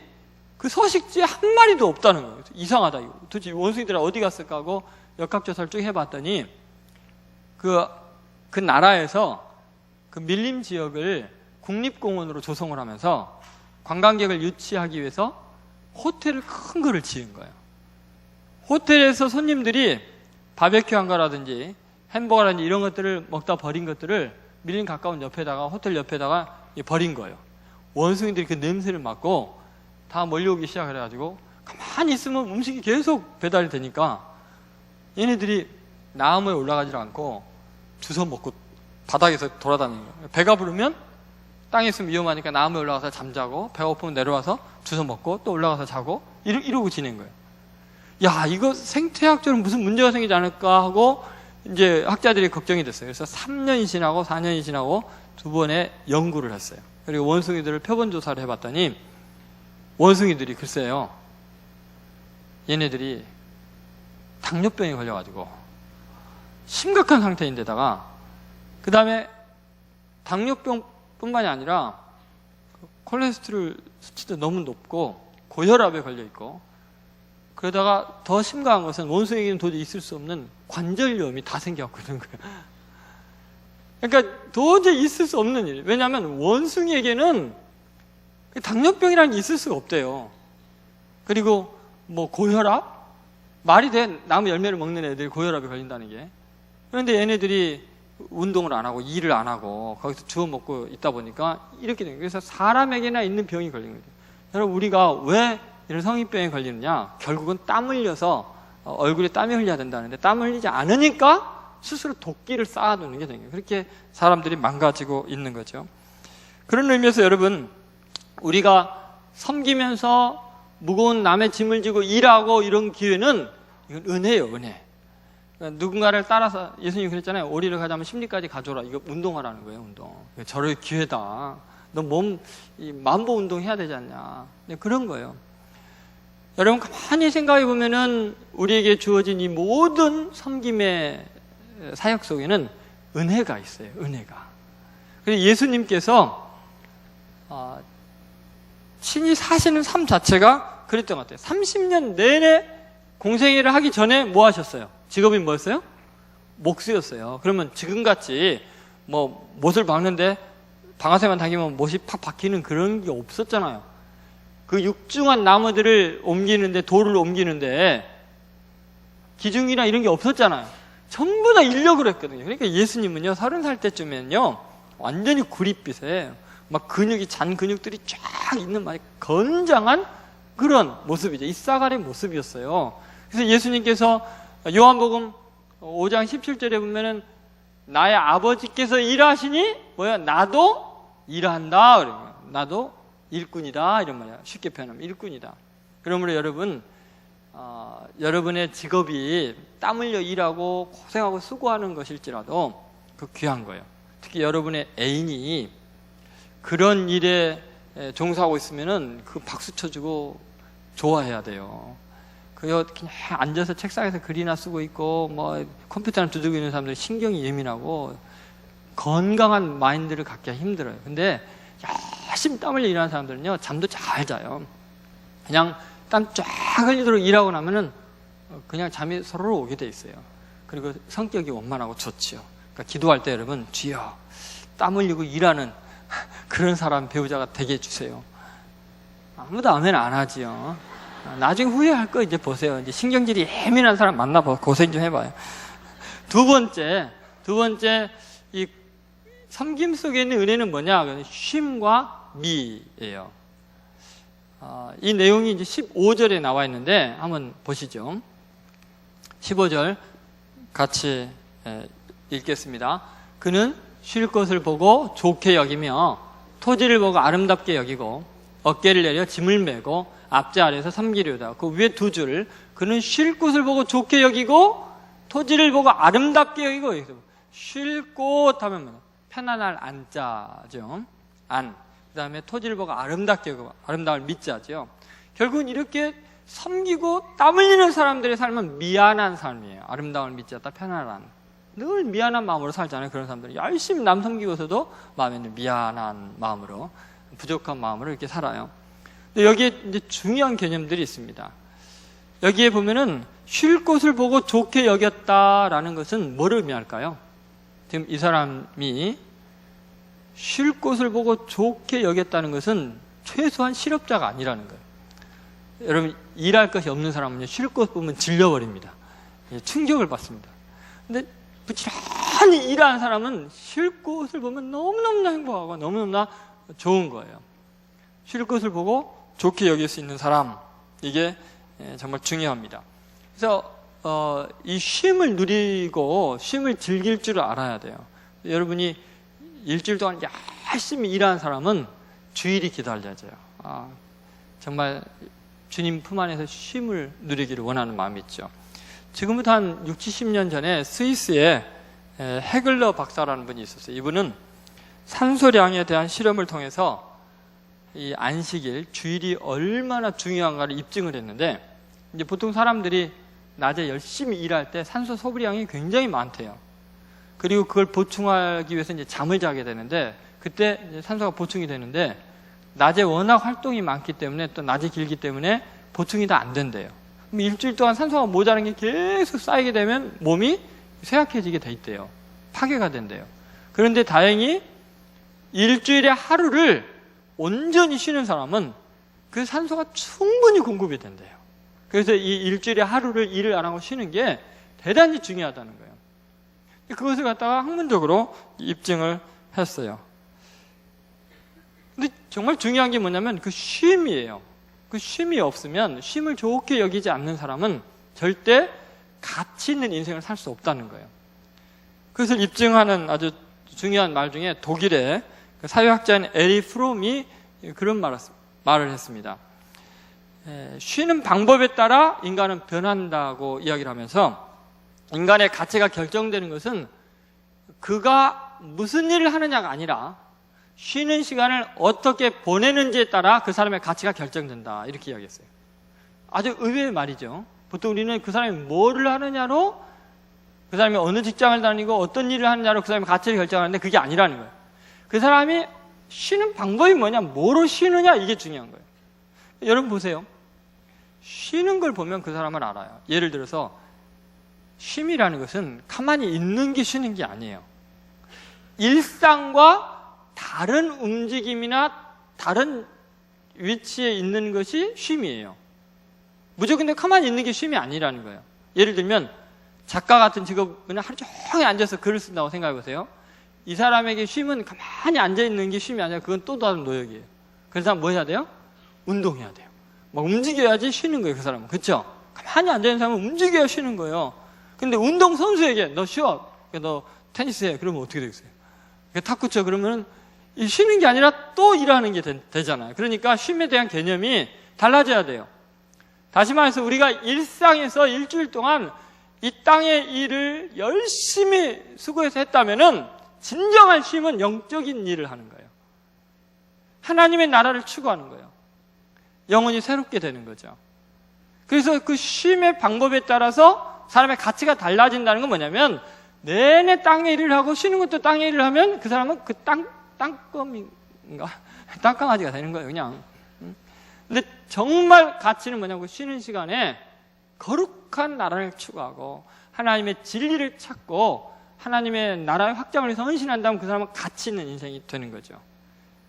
그 서식지에 한 마리도 없다는 거예요. 이상하다, 이거. 도대체 원숭이들은 어디 갔을까 하고 역학조사를 쭉 해봤더니, 그 나라에서 그 밀림 지역을 국립공원으로 조성을 하면서 관광객을 유치하기 위해서 호텔을 큰 거를 지은 거예요. 호텔에서 손님들이 바베큐 한 거라든지 햄버거라든지 이런 것들을 먹다 버린 것들을 밀림 가까운 옆에다가, 호텔 옆에다가 버린 거예요. 원숭이들이 그 냄새를 맡고 다 몰려오기 시작해가지고 가만히 있으면 음식이 계속 배달이 되니까 얘네들이 나무에 올라가지 않고 주워 먹고 바닥에서 돌아다니는 거예요. 배가 부르면 땅에 있으면 위험하니까 나무에 올라가서 잠자고, 배고프면 내려와서 주워 먹고 또 올라가서 자고 이러고 지낸 거예요. 야, 이거 생태학적으로 무슨 문제가 생기지 않을까 하고 이제 학자들이 걱정이 됐어요. 그래서 3년이 지나고 4년이 지나고 2번의 연구를 했어요. 그리고 원숭이들을 표본 조사를 해봤더니 원숭이들이 글쎄요, 얘네들이 당뇨병에 걸려가지고 심각한 상태인데다가 그 다음에 당뇨병뿐만이 아니라 콜레스테롤 수치도 너무 높고 고혈압에 걸려있고, 그러다가 더 심각한 것은 원숭이에게는 도저히 있을 수 없는 관절염이 다 생겨갖고 있는 거예요. 그러니까 도저히 있을 수 없는 일. 왜냐하면 원숭이에게는 당뇨병이라는 게 있을 수가 없대요. 그리고 뭐 고혈압? 말이 돼. 나무 열매를 먹는 애들이 고혈압에 걸린다는 게. 그런데 얘네들이 운동을 안 하고 일을 안 하고 거기서 주워 먹고 있다 보니까 이렇게 된 거예요. 그래서 사람에게나 있는 병이 걸린 거죠. 여러분, 우리가 왜 이런 성인병에 걸리느냐? 결국은 땀 흘려서 얼굴에 땀이 흘려야 된다는데 땀 흘리지 않으니까 스스로 도끼를 쌓아두는 게 된 거예요. 그렇게 사람들이 망가지고 있는 거죠. 그런 의미에서 여러분, 우리가 섬기면서 무거운 남의 짐을 지고 일하고 이런 기회는 이건 은혜예요, 은혜. 그러니까 누군가를 따라서, 예수님이 그랬잖아요. 오리를 가자면 십리까지 가져라. 이거 운동하라는 거예요, 운동. 저럴 기회다. 너 만보 운동 해야 되지 않냐. 그런 거예요. 여러분, 가만히 생각해 보면은 우리에게 주어진 이 모든 섬김의 사역 속에는 은혜가 있어요, 은혜가. 그래서 예수님께서 친히 사시는 삶 자체가 그랬던 것 같아요. 30년 내내 공생애를 하기 전에 뭐 하셨어요? 직업이 뭐였어요? 목수였어요. 그러면 지금같이 뭐 못을 박는데 방아쇠만 당기면 못이 팍 박히는 그런 게 없었잖아요. 그 육중한 나무들을 옮기는데, 돌을 옮기는데 기중이나 이런 게 없었잖아요. 전부 다 인력으로 했거든요. 그러니까 예수님은요, 30살 때쯤에는요, 완전히 구릿빛에 막 근육이, 잔 근육들이 쫙 있는 막 건장한 그런 모습이죠. 이사갈의 모습이었어요. 그래서 예수님께서 요한복음 5장 17절에 보면은 나의 아버지께서 일하시니 뭐야? 나도 일한다. 그러면 나도 일꾼이다. 이런 말이야. 쉽게 표현하면 일꾼이다. 그러므로 여러분, 여러분의 직업이 땀 흘려 일하고 고생하고 수고하는 것일지라도 그 귀한 거예요. 특히 여러분의 애인이 그런 일에 종사하고 있으면은 그 박수 쳐주고 좋아해야 돼요. 그냥 앉아서 책상에서 글이나 쓰고 있고 뭐 컴퓨터나 두들기고 있는 사람들이 신경이 예민하고 건강한 마인드를 갖기가 힘들어요. 근데 열심히 땀 흘려 일하는 사람들은요, 잠도 잘 자요. 그냥 땀 쫙 흘리도록 일하고 나면은 그냥 잠이 서로 오게 돼 있어요. 그리고 성격이 원만하고 좋지요. 그러니까 기도할 때 여러분, 주여 땀 흘리고 일하는 그런 사람 배우자가 되게 해주세요. 아무도 아멘 안 하지요. 나중에 후회할 거 이제 보세요. 이제 신경질이 예민한 사람 만나봐 고생 좀 해봐요. 두 번째 이 섬김 속에 있는 은혜는 뭐냐? 쉼과 미예요. 이 내용이 이제 15절에 나와 있는데 한번 보시죠. 15절 같이 읽겠습니다. 그는 쉴 것을 보고 좋게 여기며 토지를 보고 아름답게 여기고 어깨를 내려 짐을 메고 앞제 아래에서 섬기려다. 그 위에 두 줄. 그는 쉴 곳을 보고 좋게 여기고 토지를 보고 아름답게 여기고. 쉴 곳 하면 뭐냐? 편안할 안자죠. 안. 그 다음에 토지를 보고 아름답게 여기고 아름다움을 믿자죠. 결국은 이렇게 섬기고 땀 흘리는 사람들의 삶은 미안한 삶이에요. 아름다움을 믿지 않다 편안한. 늘 미안한 마음으로 살잖아요. 그런 사람들이 열심히 남 섬기고서도 마음에는 미안한 마음으로 부족한 마음으로 이렇게 살아요. 근데 여기에 이제 중요한 개념들이 있습니다. 여기에 보면은 쉴 곳을 보고 좋게 여겼다라는 것은 뭐를 의미할까요? 지금 이 사람이 쉴 곳을 보고 좋게 여겼다는 것은 최소한 실업자가 아니라는 거예요. 여러분 일할 것이 없는 사람은요 쉴 곳 보면 질려버립니다. 충격을 받습니다. 근데 부지런히 일하는 사람은 쉴 곳을 보면 너무너무나 행복하고 너무너무나 좋은 거예요. 쉴 곳을 보고 좋게 여길 수 있는 사람, 이게 정말 중요합니다. 그래서 이 쉼을 누리고 쉼을 즐길 줄 알아야 돼요. 여러분이 일주일 동안 열심히 일하는 사람은 주일이 기다려져요. 정말 주님 품 안에서 쉼을 누리기를 원하는 마음이 있죠. 지금부터 한 60, 70년 전에 스위스에 헤글러 박사라는 분이 있었어요. 이분은 산소량에 대한 실험을 통해서 이 안식일, 주일이 얼마나 중요한가를 입증을 했는데, 이제 보통 사람들이 낮에 열심히 일할 때 산소 소비량이 굉장히 많대요. 그리고 그걸 보충하기 위해서 이제 잠을 자게 되는데, 그때 이제 산소가 보충이 되는데, 낮에 워낙 활동이 많기 때문에 또 낮이 길기 때문에 보충이 다 안 된대요. 그럼 일주일 동안 산소가 모자란 게 계속 쌓이게 되면 몸이 쇠약해지게 돼 있대요. 파괴가 된대요. 그런데 다행히 일주일에 하루를 온전히 쉬는 사람은 그 산소가 충분히 공급이 된대요. 그래서 이 일주일에 하루를 일을 안 하고 쉬는 게 대단히 중요하다는 거예요. 그것을 갖다가 학문적으로 입증을 했어요. 근데 정말 중요한 게 뭐냐면 그 쉼이에요. 그 쉼이 없으면, 쉼을 좋게 여기지 않는 사람은 절대 가치 있는 인생을 살 수 없다는 거예요. 그것을 입증하는 아주 중요한 말 중에 독일의 사회학자인 에리 프롬이 그런 말을 했습니다. 쉬는 방법에 따라 인간은 변한다고 이야기를 하면서, 인간의 가치가 결정되는 것은 그가 무슨 일을 하느냐가 아니라 쉬는 시간을 어떻게 보내는지에 따라 그 사람의 가치가 결정된다, 이렇게 이야기했어요. 아주 의외의 말이죠. 보통 우리는 그 사람이 뭐를 하느냐로, 그 사람이 어느 직장을 다니고 어떤 일을 하느냐로 그 사람의 가치를 결정하는데, 그게 아니라는 거예요. 그 사람이 쉬는 방법이 뭐냐, 뭐로 쉬느냐, 이게 중요한 거예요. 여러분 보세요. 쉬는 걸 보면 그 사람을 알아요. 예를 들어서 쉼이라는 것은 가만히 있는 게 쉬는 게 아니에요. 일상과 다른 움직임이나 다른 위치에 있는 것이 쉼이에요. 무조건 가만히 있는 게 쉼이 아니라는 거예요. 예를 들면 작가 같은 직업은 하루 종일 앉아서 글을 쓴다고 생각해 보세요. 이 사람에게 쉼은 가만히 앉아있는 게 쉼이 아니라 그건 또 다른 노역이에요. 그래서 뭐 해야 돼요? 운동해야 돼요. 막 움직여야지 쉬는 거예요, 그 사람은. 그렇죠? 가만히 앉아있는 사람은 움직여야 쉬는 거예요. 근데 운동선수에게 너 쉬어, 너 테니스 해, 그러면 어떻게 되겠어요? 탁구 쳐, 그러면 이 쉬는 게 아니라 또 일하는 게 되잖아요. 그러니까 쉼에 대한 개념이 달라져야 돼요. 다시 말해서 우리가 일상에서 일주일 동안 이 땅의 일을 열심히 수고해서 했다면은 진정한 쉼은 영적인 일을 하는 거예요. 하나님의 나라를 추구하는 거예요. 영혼이 새롭게 되는 거죠. 그래서 그 쉼의 방법에 따라서 사람의 가치가 달라진다는 건 뭐냐면, 내내 땅의 일을 하고 쉬는 것도 땅의 일을 하면 그 사람은 그 땅검인가? 땅강아지가 되는 거예요, 그냥. 근데 정말 가치는 뭐냐고, 쉬는 시간에 거룩한 나라를 추구하고 하나님의 진리를 찾고 하나님의 나라의 확장을 위해서 헌신한다면 그 사람은 가치 있는 인생이 되는 거죠.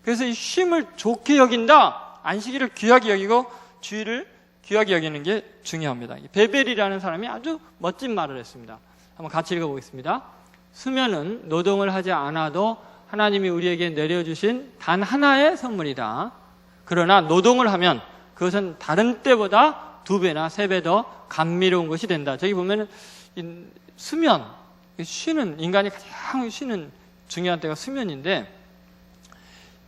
그래서 이 쉼을 좋게 여긴다, 안식일을 귀하게 여기고 주일을 귀하게 여기는 게 중요합니다. 베벨이라는 사람이 아주 멋진 말을 했습니다. 한번 같이 읽어보겠습니다. 수면은 노동을 하지 않아도 하나님이 우리에게 내려주신 단 하나의 선물이다. 그러나 노동을 하면 그것은 다른 때보다 2배나 3배 더 감미로운 것이 된다. 저기 보면은 수면, 쉬는, 인간이 가장 쉬는 중요한 때가 수면인데,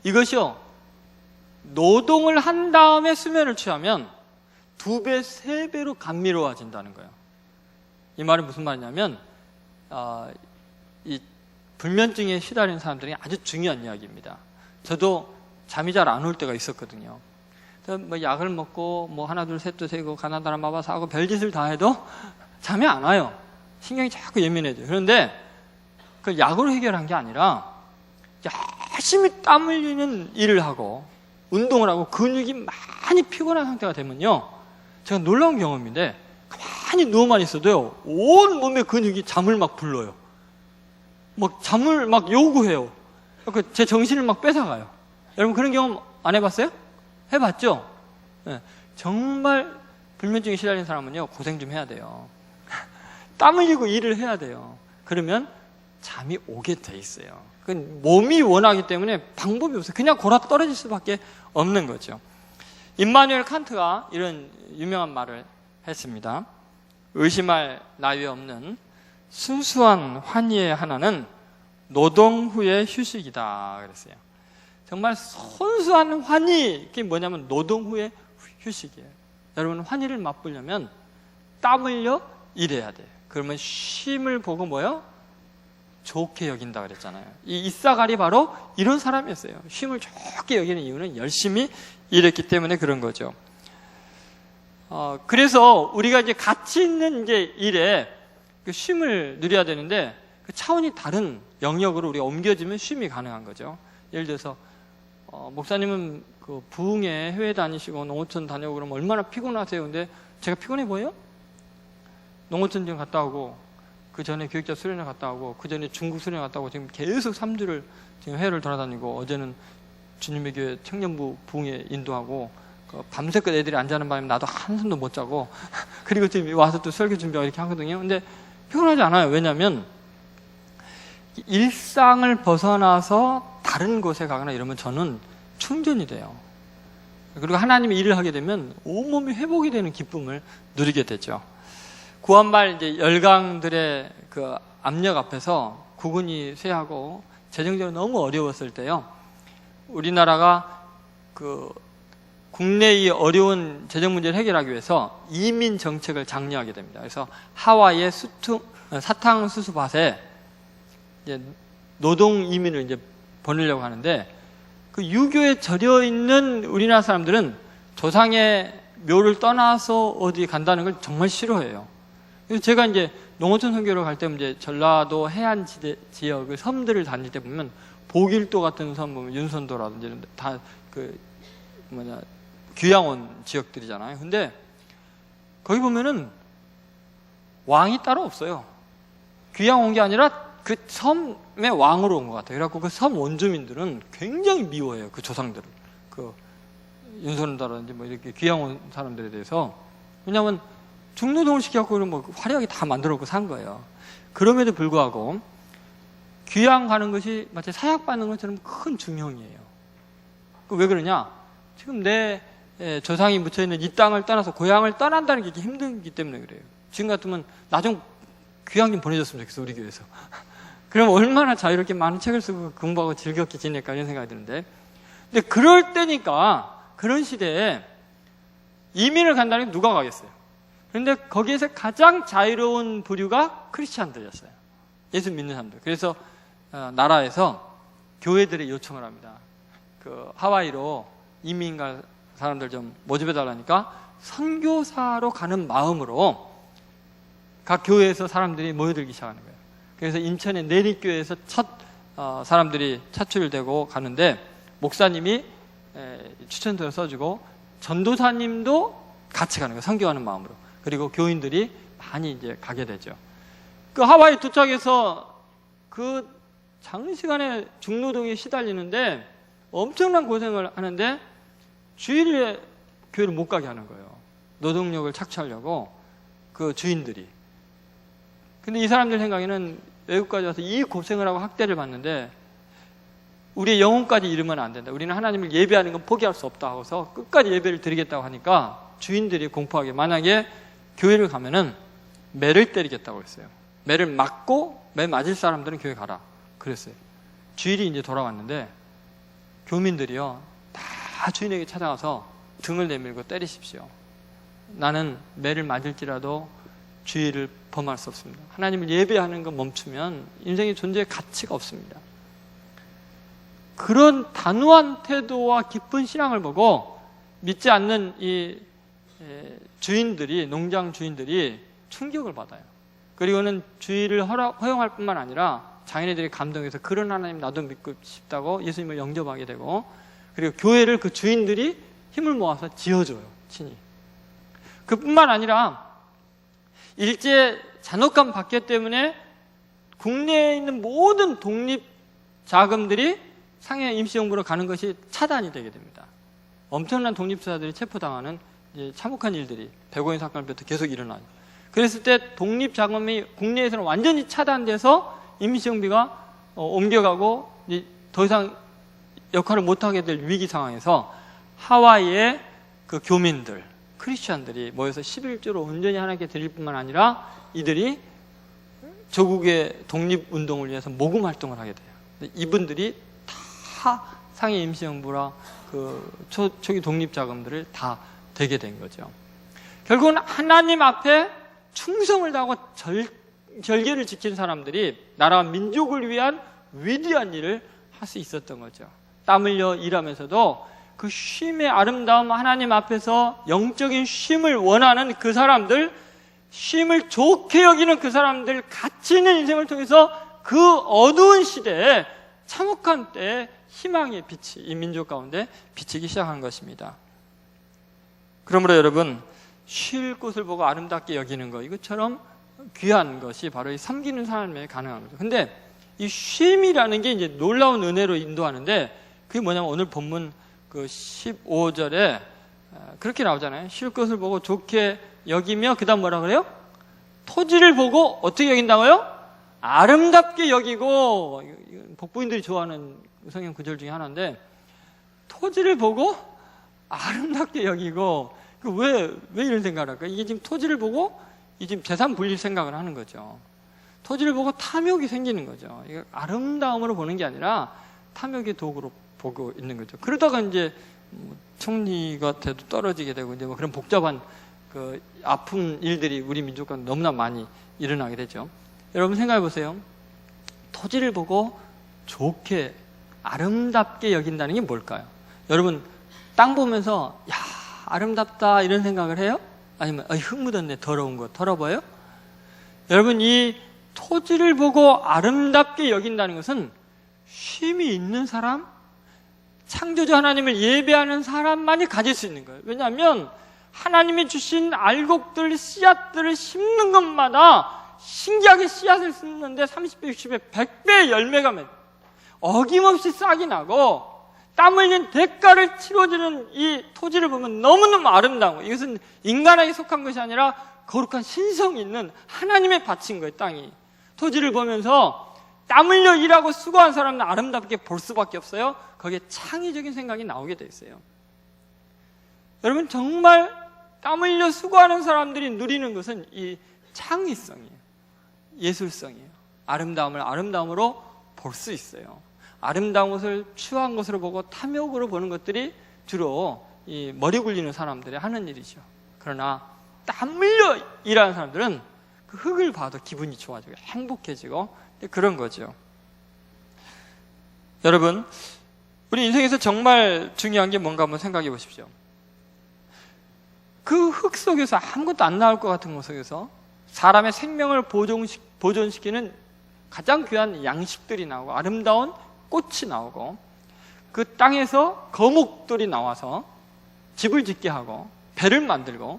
이것이요, 노동을 한 다음에 수면을 취하면 2배, 3배로 감미로워진다는 거예요. 이 말은 무슨 말이냐면, 이 불면증에 시달리는 사람들이 아주 중요한 이야기입니다. 저도 잠이 잘 안 올 때가 있었거든요. 뭐 약을 먹고 뭐 하나 둘 셋도 세고 가나다라 마바사 하고 별짓을 다 해도 잠이 안 와요. 신경이 자꾸 예민해져요. 그런데 그 약으로 해결한 게 아니라 열심히 땀 흘리는 일을 하고 운동을 하고 근육이 많이 피곤한 상태가 되면요, 제가 놀라운 경험인데 가만히 누워만 있어도요, 온 몸의 근육이 잠을 막 불러요. 막 잠을 막 요구해요. 제 정신을 막 뺏어가요. 여러분 그런 경험 안 해봤어요? 해봤죠? 네. 정말 불면증에 시달린 사람은요, 고생 좀 해야 돼요. 땀 흘리고 일을 해야 돼요. 그러면 잠이 오게 돼 있어요. 그건 몸이 원하기 때문에 방법이 없어요. 그냥 골아 떨어질 수밖에 없는 거죠. 임마누엘 칸트가 이런 유명한 말을 했습니다. 의심할 나위 없는 순수한 환희의 하나는 노동 후의 휴식이다 그랬어요. 정말 순수한 환희, 그게 뭐냐면 노동 후의 휴식이에요. 여러분 환희를 맛보려면 땀 흘려 일해야 돼요. 그러면 쉼을 보고 뭐요? 좋게 여긴다 그랬잖아요. 이 이사갈이 바로 이런 사람이었어요. 쉼을 좋게 여기는 이유는 열심히 일했기 때문에 그런 거죠. 그래서 우리가 이제 가치 있는 이제 일에 그 쉼을 누려야 되는데 그 차원이 다른 영역으로 우리가 옮겨지면 쉼이 가능한 거죠. 예를 들어서 목사님은 그 부흥회 해외 다니시고 농어촌 다녀오고 그러면 얼마나 피곤하세요. 근데 제가 피곤해 보여요? 농어촌 좀 갔다 오고 그 전에 교육자 수련회 갔다 오고 그 전에 중국 수련회 갔다 오고 지금 계속 3주를 지금 해외를 돌아다니고 어제는 주님의 교회 청년부 부흥회 인도하고 밤새껏 애들이 안 자는 밤에 나도 한숨도 못 자고 그리고 지금 와서 또 설교 준비하고 이렇게 하거든요. 근데 피곤하지 않아요. 왜냐하면 일상을 벗어나서 다른 곳에 가거나 이러면 저는 충전이 돼요. 그리고 하나님의 일을 하게 되면 온몸이 회복이 되는 기쁨을 누리게 되죠. 구한말 이제 열강들의 그 압력 앞에서 국군이 쇠하고 재정적으로 너무 어려웠을 때요, 우리나라가 그 국내의 어려운 재정 문제를 해결하기 위해서 이민 정책을 장려하게 됩니다. 그래서 하와이의 사탕수수밭에 이제 노동 이민을 이제 보내려고 하는데 그 유교에 절여 있는 우리나라 사람들은 조상의 묘를 떠나서 어디 간다는 걸 정말 싫어해요. 그래서 제가 이제 농어촌 선교를 갈 때 이제 전라도 해안 지역의 섬들을 다닐 때 보면 보길도 같은 섬 보면 윤선도라든지 다 그 귀양온 지역들이잖아요. 근데 거기 보면은 왕이 따로 없어요. 귀양 온 게 아니라 그 섬의 왕으로 온 것 같아요. 그래갖고 그 섬 원주민들은 굉장히 미워해요. 그 조상들을. 그 윤선도라든지 뭐 이렇게 귀양 온 사람들에 대해서. 왜냐하면 중노동을 시켜갖고 뭐 화려하게 다 만들어놓고 산 거예요. 그럼에도 불구하고 귀양 가는 것이 마치 사약 받는 것처럼 큰 중형이에요. 왜 그러냐? 지금 내 조상이 묻혀있는 이 땅을 떠나서 고향을 떠난다는 게 힘들기 때문에 그래요. 지금 같으면 나 좀 귀양 좀 보내줬으면 좋겠어, 우리 교회에서. 그럼 얼마나 자유롭게 많은 책을 쓰고 공부하고 즐겁게 지낼까 이런 생각이 드는데, 근데 그럴 때니까 그런 시대에 이민을 간다는 게 누가 가겠어요? 그런데 거기에서 가장 자유로운 부류가 크리스찬들이었어요. 예수 믿는 사람들. 그래서 나라에서 교회들의 요청을 합니다. 그 하와이로 이민 갈 사람들 좀 모집해 달라니까 선교사로 가는 마음으로 각 교회에서 사람들이 모여들기 시작하는 거예요. 그래서 인천의 내립교회에서 첫 사람들이 차출되고 가는데 목사님이 추천서를 써주고 전도사님도 같이 가는 거예요. 선교하는 마음으로. 그리고 교인들이 많이 이제 가게 되죠. 그 하와이 도착해서 그 장시간에 중노동에 시달리는데 엄청난 고생을 하는데 주일에 교회를 못 가게 하는 거예요. 노동력을 착취하려고 그 주인들이. 근데 이 사람들 생각에는 외국까지 와서 이 고생을 하고 학대를 받는데 우리의 영혼까지 잃으면 안 된다. 우리는 하나님을 예배하는 건 포기할 수 없다 하고서 끝까지 예배를 드리겠다고 하니까 주인들이 공포하게 만약에 교회를 가면은 매를 때리겠다고 했어요. 매를 맞고 매 맞을 사람들은 교회 가라 그랬어요. 주일이 이제 돌아왔는데 교민들이요 다 주인에게 찾아가서 등을 내밀고 때리십시오. 나는 매를 맞을지라도 주의를 범할 수 없습니다. 하나님을 예배하는 거 멈추면 인생의 존재의 가치가 없습니다. 그런 단호한 태도와 깊은 신앙을 보고 믿지 않는 이 주인들이, 농장 주인들이 충격을 받아요. 그리고는 주의를 허용할 뿐만 아니라 자기네들이 감동해서 그런 하나님 나도 믿고 싶다고 예수님을 영접하게 되고, 그리고 교회를 그 주인들이 힘을 모아서 지어줘요, 친히. 그뿐만 아니라 일제 잔혹한 박해 때문에 국내에 있는 모든 독립 자금들이 상해 임시정부로 가는 것이 차단이 되게 됩니다. 엄청난 독립투사들이 체포당하는 이제 참혹한 일들이 백오인 사건을 비롯해 계속 일어나요. 그랬을 때 독립 자금이 국내에서는 완전히 차단돼서 임시정부가 옮겨가고 더 이상 역할을 못하게 될 위기 상황에서 하와이의 그 교민들, 크리스천들이 모여서 11조를 온전히 하나님께 드릴 뿐만 아니라 이들이 조국의 독립운동을 위해서 모금 활동을 하게 돼요. 이분들이 다 상해 임시정부라 그 초기 독립 자금들을 다 대게 된 거죠. 결국은 하나님 앞에 충성을 다하고 절개를 지킨 사람들이 나라와 민족을 위한 위대한 일을 할 수 있었던 거죠. 땀 흘려 일하면서도 그 쉼의 아름다움, 하나님 앞에서 영적인 쉼을 원하는 그 사람들, 쉼을 좋게 여기는 그 사람들, 가치 있는 인생을 통해서 그 어두운 시대에 참혹한 때에 희망의 빛이 이 민족 가운데 비치기 시작한 것입니다. 그러므로 여러분, 쉴 곳을 보고 아름답게 여기는 것, 이것처럼 귀한 것이 바로 이 섬기는 삶에 가능한 거죠. 근데 이 쉼이라는 게 이제 놀라운 은혜로 인도하는데, 그게 뭐냐면 오늘 본문 그 15절에 그렇게 나오잖아요. 쉴 것을 보고 좋게 여기며, 그 다음 뭐라 그래요? 토지를 보고 어떻게 여긴다고요? 아름답게 여기고. 복부인들이 좋아하는 성경 구절 중에 하나인데, 토지를 보고 아름답게 여기고. 왜 이런 생각을 할까? 이게 지금 토지를 보고 이 지금 재산 분릴 생각을 하는 거죠. 토지를 보고 탐욕이 생기는 거죠. 이거 아름다움으로 보는 게 아니라 탐욕의 도구로 보고 있는 거죠. 그러다가 이제 총리가 돼도 떨어지게 되고 이제 뭐 그런 복잡한 그 아픈 일들이 우리 민족 가운데 너무나 많이 일어나게 되죠. 여러분 생각해 보세요. 토지를 보고 좋게 아름답게 여긴다는 게 뭘까요? 여러분 땅 보면서 야 아름답다 이런 생각을 해요? 아니면 흙 묻었네 더러운 거 털어봐요? 여러분 이 토지를 보고 아름답게 여긴다는 것은 쉼이 있는 사람, 창조주 하나님을 예배하는 사람만이 가질 수 있는 거예요. 왜냐하면 하나님이 주신 알곡들, 씨앗들을 심는 것마다 신기하게 씨앗을 심는데 30배, 60배, 100배의 열매가 맺 어김없이 싹이 나고 땀 흘린 대가를 치러주는 이 토지를 보면 너무너무 아름다운 거예요. 이것은 인간에게 속한 것이 아니라 거룩한 신성이 있는 하나님의 밭인 거예요, 땅이. 토지를 보면서 땀 흘려 일하고 수고한 사람은 아름답게 볼 수밖에 없어요. 거기에 창의적인 생각이 나오게 돼 있어요. 여러분 정말 땀 흘려 수고하는 사람들이 누리는 것은 이 창의성이에요. 예술성이에요. 아름다움을 아름다움으로 볼 수 있어요. 아름다운 것을 추한 것으로 보고 탐욕으로 보는 것들이 주로 이 머리 굴리는 사람들이 하는 일이죠. 그러나 땀 흘려 일하는 사람들은 그 흙을 봐도 기분이 좋아지고 행복해지고 그런 거죠. 여러분 우리 인생에서 정말 중요한 게 뭔가 한번 생각해 보십시오. 그 흙 속에서 아무것도 안 나올 것 같은 곳 속에서 사람의 생명을 보존시키는 가장 귀한 양식들이 나오고 아름다운 꽃이 나오고 그 땅에서 거목들이 나와서 집을 짓게 하고 배를 만들고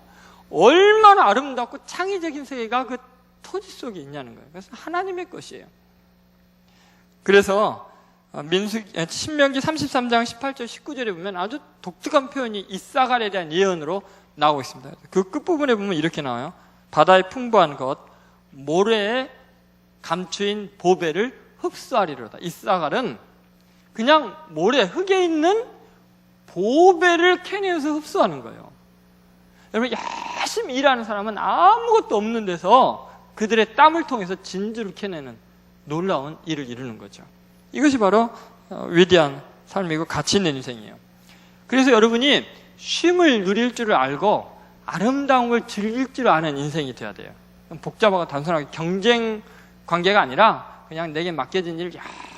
얼마나 아름답고 창의적인 세계가 그 토지 속에 있냐는 거예요. 그래서 하나님의 것이에요. 그래서 신명기 33장 18절 19절에 보면 아주 독특한 표현이 이사갈에 대한 예언으로 나오고 있습니다. 그 끝부분에 보면 이렇게 나와요. 바다의 풍부한 것, 모래에 감추인 보배를 흡수하리로다. 이사갈은 그냥 모래, 흙에 있는 보배를 캐내서 흡수하는 거예요. 여러분, 열심히 일하는 사람은 아무것도 없는 데서 그들의 땀을 통해서 진주를 캐내는 놀라운 일을 이루는 거죠. 이것이 바로 위대한 삶이고 가치 있는 인생이에요. 그래서 여러분이 쉼을 누릴 줄을 알고 아름다움을 즐길 줄 아는 인생이 돼야 돼요. 복잡하고 단순하게 경쟁 관계가 아니라 그냥 내게 맡겨진 일을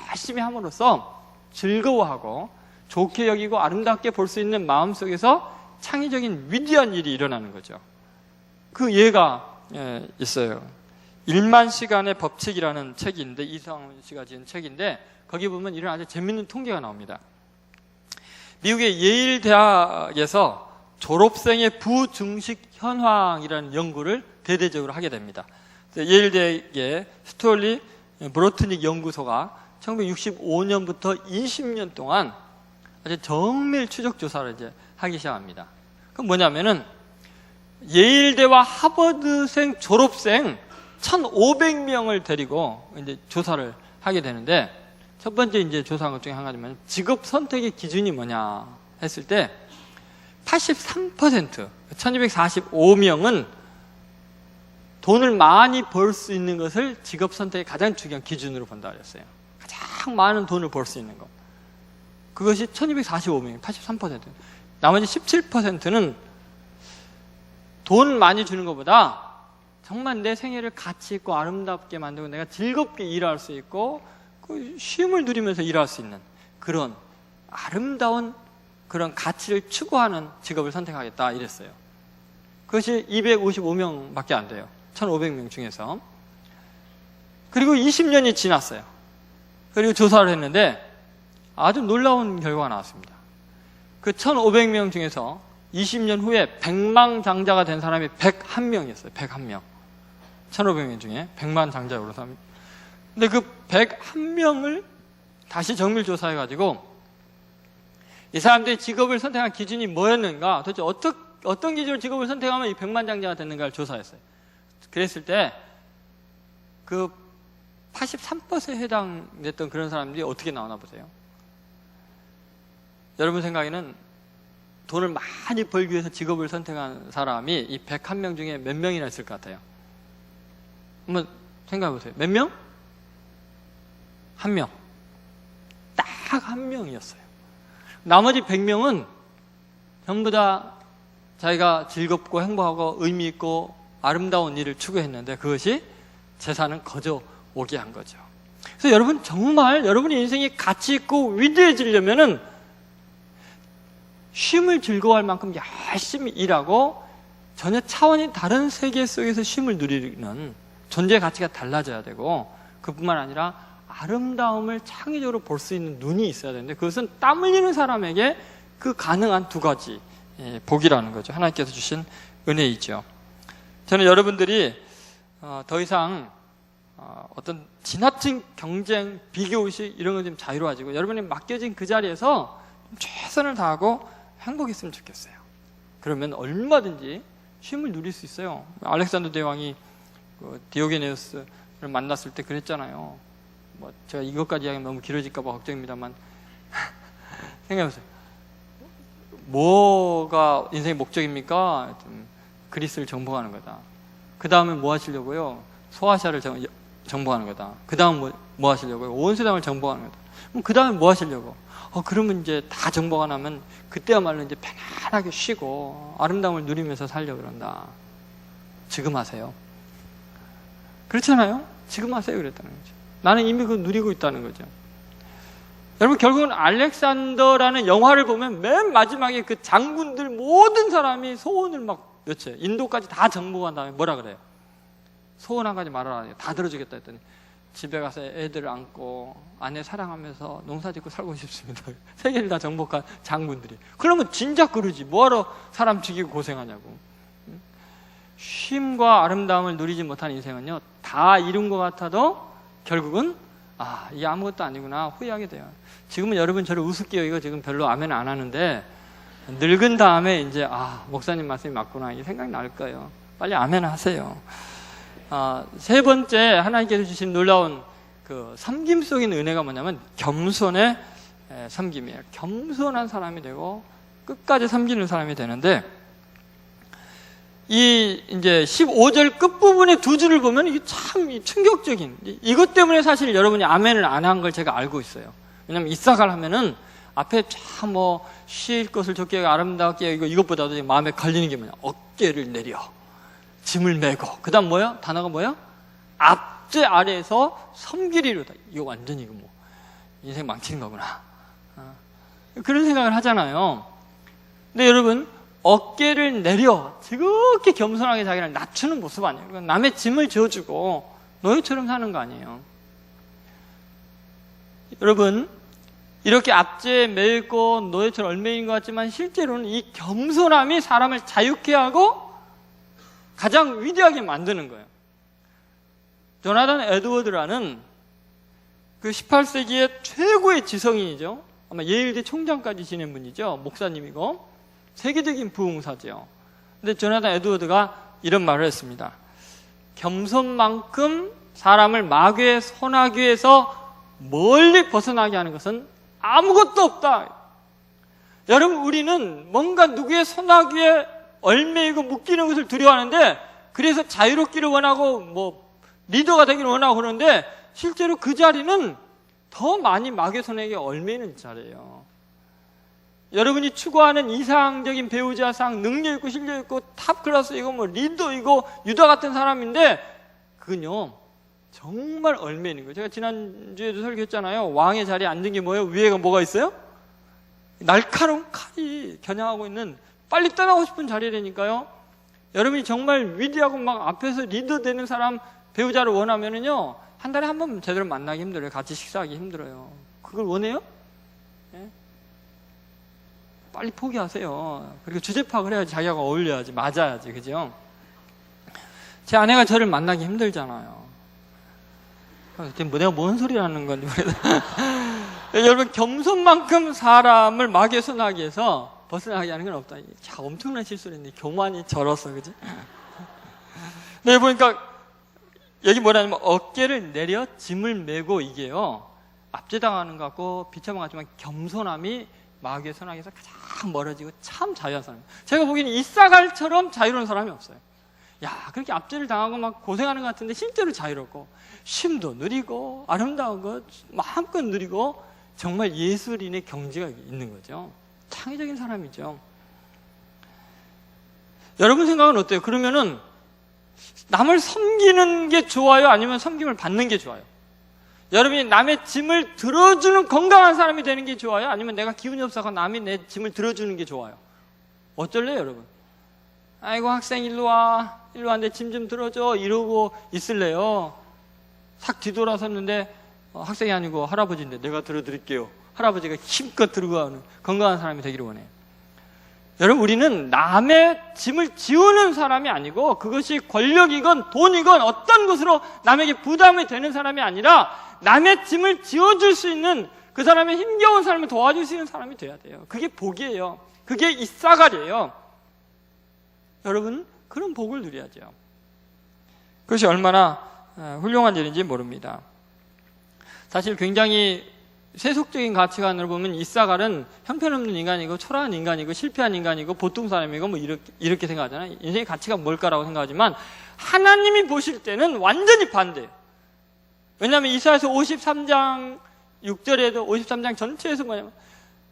열심히 함으로써 즐거워하고 좋게 여기고 아름답게 볼 수 있는 마음속에서 창의적인 위대한 일이 일어나는 거죠. 그 예가 있어요. 1만 시간의 법칙이라는 책인데, 이상훈 씨가 지은 책인데, 거기 보면 이런 아주 재밌는 통계가 나옵니다. 미국의 예일 대학에서 졸업생의 부중식 현황이라는 연구를 대대적으로 하게 됩니다. 예일 대학의 스톨리 브로트닉 연구소가 1965년부터 20년 동안 아주 정밀 추적 조사를 이제 하기 시작합니다. 그건 뭐냐면은 예일대와 하버드생 졸업생 1,500명을 데리고 이제 조사를 하게 되는데, 첫 번째 이제 조사한 것 중에 한 가지면 직업 선택의 기준이 뭐냐 했을 때 83%, 1,245명은 돈을 많이 벌 수 있는 것을 직업 선택의 가장 중요한 기준으로 본다 그랬어요. 가장 많은 돈을 벌 수 있는 것. 그것이 1,245명, 83%. 나머지 17%는 돈 많이 주는 것보다 정말 내 생애를 가치 있고 아름답게 만들고 내가 즐겁게 일할 수 있고 그 쉼을 누리면서 일할 수 있는 그런 아름다운 그런 가치를 추구하는 직업을 선택하겠다 이랬어요. 그것이 255명밖에 안 돼요. 1,500명 중에서. 그리고 20년이 지났어요. 그리고 조사를 했는데 아주 놀라운 결과가 나왔습니다. 그 1,500명 중에서 20년 후에 백만장자가 된 사람이 101명이었어요. 101명. 1,500명 중에 백만장자가 오른 사람이. 근데 그 101명을 다시 정밀 조사해가지고 이 사람들이 직업을 선택한 기준이 뭐였는가, 도대체 어떤 기준으로 직업을 선택하면 이 백만장자가 됐는가를 조사했어요. 그랬을 때 그 83%에 해당됐던 그런 사람들이 어떻게 나오나 보세요. 여러분 생각에는 돈을 많이 벌기 위해서 직업을 선택한 사람이 이 101명 중에 몇 명이나 있을 것 같아요? 한번 생각해 보세요. 몇 명? 한 명. 딱 한 명이었어요. 나머지 100명은 전부 다 자기가 즐겁고 행복하고 의미 있고 아름다운 일을 추구했는데 그것이 재산은 거저 오게 한 거죠. 그래서 여러분 정말 여러분의 인생이 가치 있고 위대해지려면은 쉼을 즐거워할 만큼 열심히 일하고 전혀 차원이 다른 세계 속에서 쉼을 누리는 존재의 가치가 달라져야 되고, 그뿐만 아니라 아름다움을 창의적으로 볼 수 있는 눈이 있어야 되는데 그것은 땀 흘리는 사람에게 그 가능한 두 가지 복이라는 거죠. 하나님께서 주신 은혜이죠. 저는 여러분들이 더 이상 어떤 지나친 경쟁, 비교의식 이런 건 좀 자유로워지고 여러분이 맡겨진 그 자리에서 최선을 다하고 행복했으면 좋겠어요. 그러면 얼마든지 쉼을 누릴 수 있어요. 알렉산더 대왕이 디오게네우스를 만났을 때 그랬잖아요. 뭐 제가 이것까지 이야기하면 너무 길어질까 봐 걱정입니다만 생각해보세요. 뭐가 인생의 목적입니까? 그리스를 정복하는 거다. 그 다음에 뭐 하시려고요? 소아시아를 정복하는 거다. 그 다음 뭐 하시려고요? 온 세상을 정복하는 거다. 그럼 그 다음에 뭐 하시려고? 그러면 이제 다 정복하 나면 그때야말로 이제 편안하게 쉬고 아름다움을 누리면서 살려고 그런다. 지금 하세요. 그렇잖아요? 지금 하세요. 그랬다는 거죠. 나는 이미 그거 누리고 있다는 거죠. 여러분, 결국은 알렉산더라는 영화를 보면 맨 마지막에 그 장군들 모든 사람이 소원을 막 외쳐요. 인도까지 다 정복한 다음에 뭐라 그래요? 소원 한 가지 말하라. 다 들어주겠다 했더니 집에 가서 애들 안고 아내 사랑하면서 농사 짓고 살고 싶습니다. 세계를 다 정복한 장군들이. 그러면 진작 그러지. 뭐하러 사람 죽이고 고생하냐고. 쉼과 아름다움을 누리지 못한 인생은요, 다 이룬 것 같아도 결국은 이게 아무것도 아니구나 후회하게 돼요. 지금은 여러분 저를 우습게 여기고 지금 별로 아멘 안 하는데 늙은 다음에 이제 목사님 말씀이 맞구나 이 생각이 날 거예요. 빨리 아멘 하세요. 세 번째 하나님께서 주신 놀라운 그 섬김 속인 은혜가 뭐냐면 겸손의 섬김이에요. 겸손한 사람이 되고 끝까지 섬기는 사람이 되는데, 이 이제 15절 끝부분의 두 줄을 보면 이게 참 충격적인, 이것 때문에 사실 여러분이 아멘을 안 한 걸 제가 알고 있어요. 왜냐면 이사갈 하면은 앞에 참 쉴 것을 적게 아름답게 이것보다도 마음에 걸리는 게 뭐냐, 어깨를 내려 짐을 메고, 그 다음 뭐야? 단어가 뭐야? 압제 아래에서 섬기리로다. 이거 완전히 이거 인생 망치는 거구나. 그런 생각을 하잖아요. 근데 여러분, 어깨를 내려 지극히 겸손하게 자기를 낮추는 모습 아니에요. 남의 짐을 져주고 노예처럼 사는 거 아니에요. 여러분, 이렇게 압제에 매이고 노예처럼 얽매인 것 같지만 실제로는 이 겸손함이 사람을 자유케 하고 가장 위대하게 만드는 거예요. 조나단 에드워드라는 그 18세기의 최고의 지성인이죠. 아마 예일대 총장까지 지낸 분이죠. 목사님이고 세계적인 부흥사죠. 근데 조나단 에드워드가 이런 말을 했습니다. 겸손만큼 사람을 마귀의 손아귀에서 멀리 벗어나게 하는 것은 아무것도 없다. 여러분, 우리는 뭔가 누구의 손아귀에 얽매이고 묶이는 것을 두려워하는데, 그래서 자유롭기를 원하고 리더가 되기를 원하고 그러는데, 실제로 그 자리는 더 많이 마귀의 손에게 얽매이는 자리예요. 여러분이 추구하는 이상적인 배우자상, 능력있고 실력있고 탑클래스이고 리더이고 유다 같은 사람인데, 그건요 정말 얽매이는 거예요. 제가 지난주에도 설교했잖아요. 왕의 자리에 앉은 게 뭐예요? 위에가 뭐가 있어요? 날카로운 칼이 겨냥하고 있는, 빨리 떠나고 싶은 자리라니까요. 여러분이 정말 위대하고 막 앞에서 리더 되는 사람, 배우자를 원하면은요, 한 달에 한 번 제대로 만나기 힘들어요. 같이 식사하기 힘들어요. 그걸 원해요? 네? 빨리 포기하세요. 그리고 주제 파악을 해야지, 자기하고 어울려야지, 맞아야지, 그죠? 제 아내가 저를 만나기 힘들잖아요. 내가 뭔 소리 하는 건지 모르겠어요. 여러분, 겸손만큼 사람을 마귀의 손아귀에서 벗어나게 하는 건 없다. 참 엄청난 실수를 했는데 교만이 절었어, 그지? 네, 보니까 여기 뭐라냐면 어깨를 내려 짐을 메고, 이게요 압제당하는 것 같고 비참한 것 같지만 겸손함이 마귀의 손아귀에서 가장 멀어지고 참 자유한 사람. 제가 보기에는 이사갈처럼 자유로운 사람이 없어요. 그렇게 압제를 당하고 막 고생하는 것 같은데 실제로 자유롭고 쉼도 누리고 아름다운 것 마음껏 누리고 정말 예술인의 경지가 있는 거죠. 창의적인 사람이죠. 여러분 생각은 어때요? 그러면은 남을 섬기는 게 좋아요? 아니면 섬김을 받는 게 좋아요? 여러분이 남의 짐을 들어주는 건강한 사람이 되는 게 좋아요? 아니면 내가 기운이 없어서 남이 내 짐을 들어주는 게 좋아요? 어쩔래요, 여러분? 아이고, 학생 일로 와 내 짐 좀 들어줘 이러고 있을래요? 싹 뒤돌아섰는데 학생이 아니고 할아버지인데 내가 들어드릴게요. 할아버지가 힘껏 들고 가는 건강한 사람이 되기를 원해요. 여러분, 우리는 남의 짐을 지우는 사람이 아니고, 그것이 권력이건 돈이건 어떤 것으로 남에게 부담이 되는 사람이 아니라 남의 짐을 지워줄 수 있는, 그 사람의 힘겨운 삶을 도와줄 수 있는 사람이 돼야 돼요. 그게 복이에요. 그게 이사갈이에요. 여러분, 그런 복을 누려야죠. 그것이 얼마나 훌륭한 일인지 모릅니다. 사실 굉장히 세속적인 가치관으로 보면 이사갈은 형편없는 인간이고 초라한 인간이고 실패한 인간이고 보통 사람이고 이렇게 생각하잖아요. 인생의 가치가 뭘까라고 생각하지만 하나님이 보실 때는 완전히 반대예요. 왜냐하면 이사야서 53장 6절에도 53장 전체에서 뭐냐면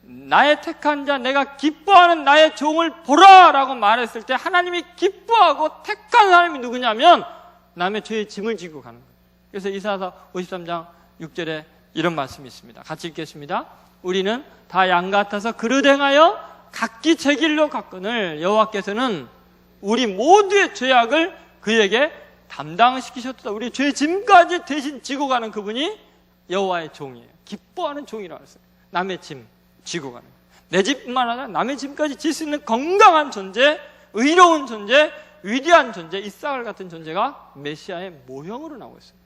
나의 택한 자, 내가 기뻐하는 나의 종을 보라 라고 말했을 때 하나님이 기뻐하고 택한 사람이 누구냐면 남의 죄의 짐을 지고 가는 거예요. 그래서 이사야서 53장 6절에 이런 말씀이 있습니다. 같이 읽겠습니다. 우리는 다 양 같아서 그릇 행하여 각기 제 길로 갔거늘 여호와께서는 우리 모두의 죄악을 그에게 담당시키셨다. 우리 죄 짐까지 대신 지고 가는 그분이 여호와의 종이에요. 기뻐하는 종이라고 했어요. 남의 짐 지고 가는, 내 집뿐만 아니라 남의 짐까지 질 수 있는 건강한 존재, 의로운 존재, 위대한 존재, 이사갈 같은 존재가 메시아의 모형으로 나오고 있어요.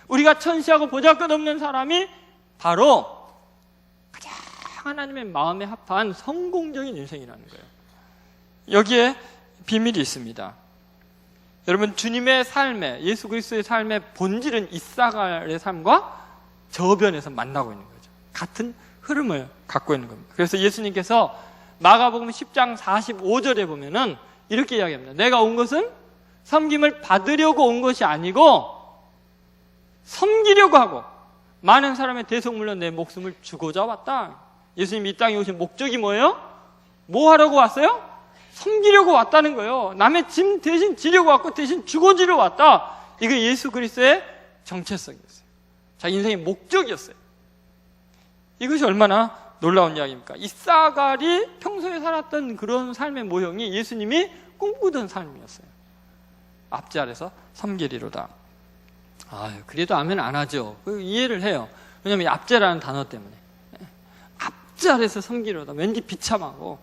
우리가 천시하고 보잘것없는 사람이 바로 가장 하나님의 마음에 합한 성공적인 인생이라는 거예요. 여기에 비밀이 있습니다. 여러분, 주님의 삶에, 예수 그리스도의 삶의 본질은 이사갈의 삶과 저변에서 만나고 있는 거죠. 같은 흐름을 갖고 있는 겁니다. 그래서 예수님께서 마가복음 10장 45절에 보면은 이렇게 이야기합니다. 내가 온 것은 섬김을 받으려고 온 것이 아니고 섬기려고 하고 많은 사람의 대속물로 내 목숨을 주고자 왔다. 예수님이 이 땅에 오신 목적이 뭐예요? 뭐 하려고 왔어요? 섬기려고 왔다는 거예요. 남의 짐 대신 지려고 왔고 대신 죽어지려 왔다. 이거 예수 그리스도의 정체성이었어요. 자기 인생의 목적이었어요. 이것이 얼마나 놀라운 이야기입니까? 이사갈이 평소에 살았던 그런 삶의 모형이 예수님이 꿈꾸던 삶이었어요. 앞지 아래서 섬기리로다. 그래도 아멘 안 하죠. 이해를 해요. 왜냐하면 앞제라는 단어 때문에. 앞지 아래서 섬기리로다. 왠지 비참하고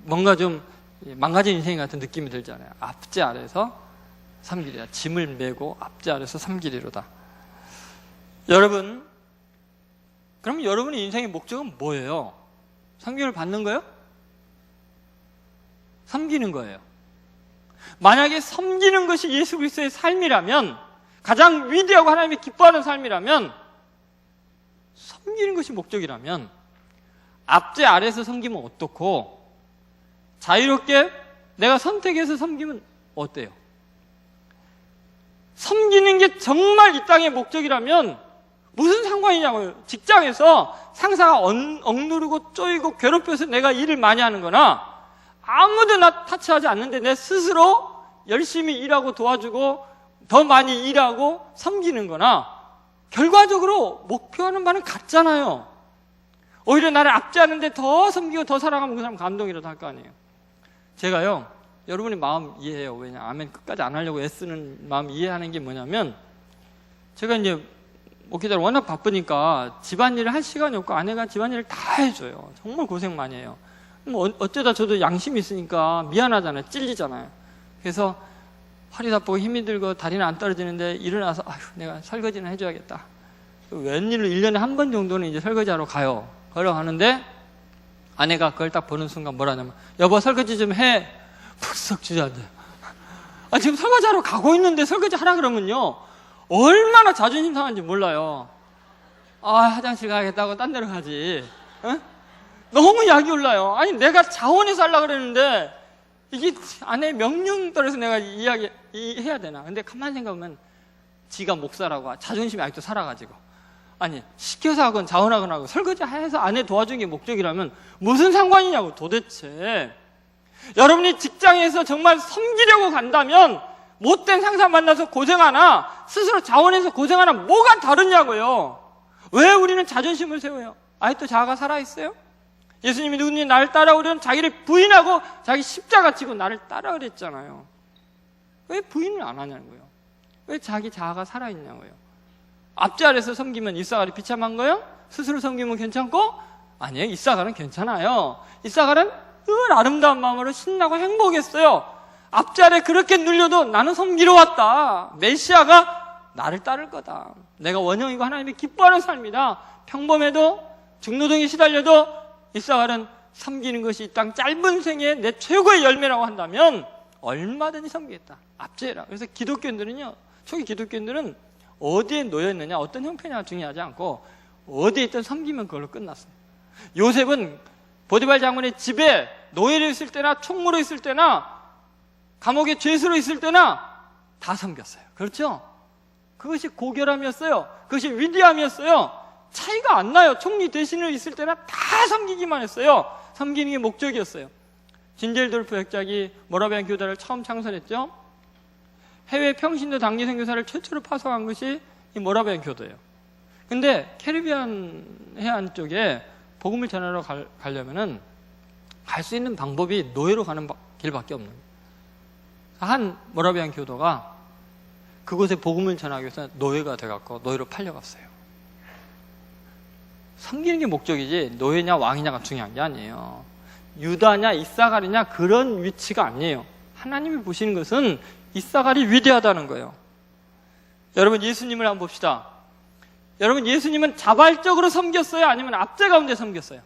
뭔가 좀 망가진 인생 같은 느낌이 들잖아요. 앞지 아래서 섬기리라. 짐을 메고 앞지 아래서 섬기리로다. 여러분, 그럼 여러분의 인생의 목적은 뭐예요? 섬김을 받는 거예요? 섬기는 거예요. 만약에 섬기는 것이 예수 그리스도의 삶이라면, 가장 위대하고 하나님이 기뻐하는 삶이라면, 섬기는 것이 목적이라면 앞제 아래서 섬기면 어떻고 자유롭게 내가 선택해서 섬기면 어때요? 섬기는 게 정말 이 땅의 목적이라면 무슨 상관이냐고요. 직장에서 상사가 억누르고 쪼이고 괴롭혀서 내가 일을 많이 하는 거나 아무도 나 타치하지 않는데 내 스스로 열심히 일하고 도와주고 더 많이 일하고 섬기는 거나 결과적으로 목표하는 바는 같잖아요. 오히려 나를 압제하는데 더 섬기고 더 사랑하면 그 사람 감동이라도 할 거 아니에요. 제가요, 여러분의 마음 이해해요. 왜냐, 아멘 끝까지 안 하려고 애쓰는 마음 이해하는 게 뭐냐면, 제가 이제 목회자를 워낙 바쁘니까 집안일을 할 시간이 없고 아내가 집안일을 다 해줘요. 정말 고생 많이 해요. 뭐 어쩌다 저도 양심이 있으니까 미안하잖아요. 찔리잖아요. 그래서 팔이 아프고 힘이 들고 다리는 안 떨어지는데 일어나서 내가 설거지는 해줘야겠다. 웬일로 1년에 한 번 정도는 이제 설거지하러 가요. 걸어가는데 아내가 그걸 딱 보는 순간 뭐라냐면, 여보 설거지 좀 해. 푹석 주저앉아요. 지금 설거지하러 가고 있는데 설거지 하라 그러면요, 얼마나 자존심 상한지 몰라요. 화장실 가야겠다고 딴 데로 가지. 너무 약이 올라요. 아니 내가 자원해서 하려고 그랬는데 이게 아내의 명령 따라서 내가 해야 되나. 근데 가만히 생각하면 지가 목사라고 자존심이 아직도 살아가지고, 아니 시켜서 하건 자원하건 하고 설거지 해서 아내 도와주는 게 목적이라면 무슨 상관이냐고 도대체. 여러분이 직장에서 정말 섬기려고 간다면 못된 상사 만나서 고생하나 스스로 자원해서 고생하나 뭐가 다르냐고요. 왜 우리는 자존심을 세워요? 아직도 자아가 살아있어요? 예수님이 누구니 나를 따라오려는 자기를 부인하고 자기 십자가 지고 나를 따라 그랬잖아요. 왜 부인을 안 하냐는 거예요. 왜 자기 자아가 살아있냐고요. 앞지 아래서 섬기면 이사갈이 비참한 거예요? 스스로 섬기면 괜찮고? 아니에요. 이사갈은 괜찮아요. 이사갈은 늘 아름다운 마음으로 신나고 행복했어요. 앞지 아래 그렇게 눌려도 나는 섬기러 왔다. 메시아가 나를 따를 거다. 내가 원형이고 하나님이 기뻐하는 삶이다. 평범해도 중노동에 시달려도 이사갈은 섬기는 것이 이 땅 짧은 생에 내 최고의 열매라고 한다면 얼마든지 섬기겠다. 앞지라. 그래서 기독교인들은요, 초기 기독교인들은 어디에 놓여있느냐, 어떤 형편이냐 중요하지 않고 어디에 있든 섬기면 그걸로 끝났어요. 요셉은 보디발 장군의 집에 노예로 있을 때나 총무로 있을 때나 감옥에 죄수로 있을 때나 다 섬겼어요. 그렇죠? 그것이 고결함이었어요. 그것이 위대함이었어요. 차이가 안 나요. 총리 대신으로 있을 때나 다 섬기기만 했어요. 섬기는 게 목적이었어요. 진젤돌프 백작이 모라비안 교단을 처음 창설했죠. 해외 평신도 단기 선교사를 최초로 파송한 것이 이 모라비안 교도예요. 근데 캐리비안 해안 쪽에 복음을 전하러 가려면은 갈 수 있는 방법이 노예로 가는 길밖에 없는 거예요. 한 모라비안 교도가 그곳에 복음을 전하기 위해서 노예가 돼갖고 노예로 팔려갔어요. 섬기는 게 목적이지 노예냐 왕이냐가 중요한 게 아니에요. 유다냐 이사갈이냐 그런 위치가 아니에요. 하나님이 보시는 것은 이사갈이 위대하다는 거예요. 여러분, 예수님을 한번 봅시다. 여러분, 예수님은 자발적으로 섬겼어요? 아니면 압제 가운데 섬겼어요?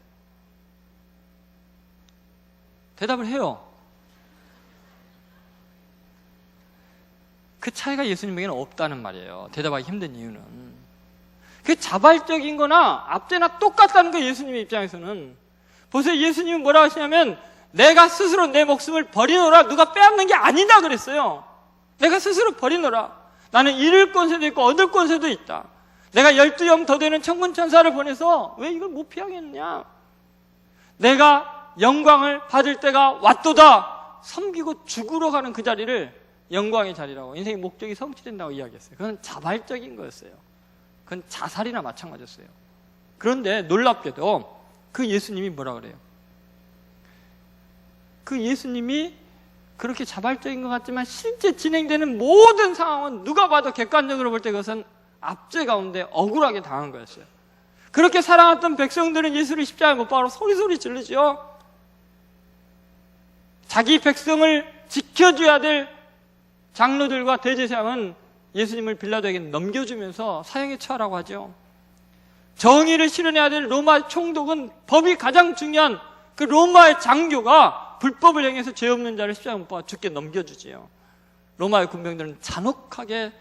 대답을 해요. 그 차이가 예수님에게는 없다는 말이에요. 대답하기 힘든 이유는. 그게 자발적인 거나 압제나 똑같다는 거예요, 예수님의 입장에서는. 보세요, 예수님은 뭐라 하시냐면, 내가 스스로 내 목숨을 버리노라. 누가 빼앗는 게 아니다 그랬어요. 내가 스스로 버리노라. 나는 잃을 권세도 있고 얻을 권세도 있다. 내가 12영 더 되는 천군 천사를 보내서 왜 이걸 못 피하겠느냐. 내가 영광을 받을 때가 왔도다. 섬기고 죽으러 가는 그 자리를 영광의 자리라고, 인생의 목적이 성취된다고 이야기했어요. 그건 자발적인 거였어요. 그건 자살이나 마찬가지였어요. 그런데 놀랍게도 그 예수님이 뭐라 그래요? 그 예수님이 그렇게 자발적인 것 같지만 실제 진행되는 모든 상황은 누가 봐도 객관적으로 볼 때 그것은 압제 가운데 억울하게 당한 거였어요. 그렇게 사랑했던 백성들은 예수를 십자가에 못 박으러 소리소리 지르죠. 자기 백성을 지켜줘야 될 장로들과 대제사장은 예수님을 빌라도에게 넘겨주면서 사형에 처하라고 하죠. 정의를 실현해야 될 로마 총독은 법이 가장 중요한 그 로마의 장교가 불법을 행해서 죄 없는 자를 십자가에 못 박아 죽게 넘겨주지요. 로마의 군병들은 잔혹하게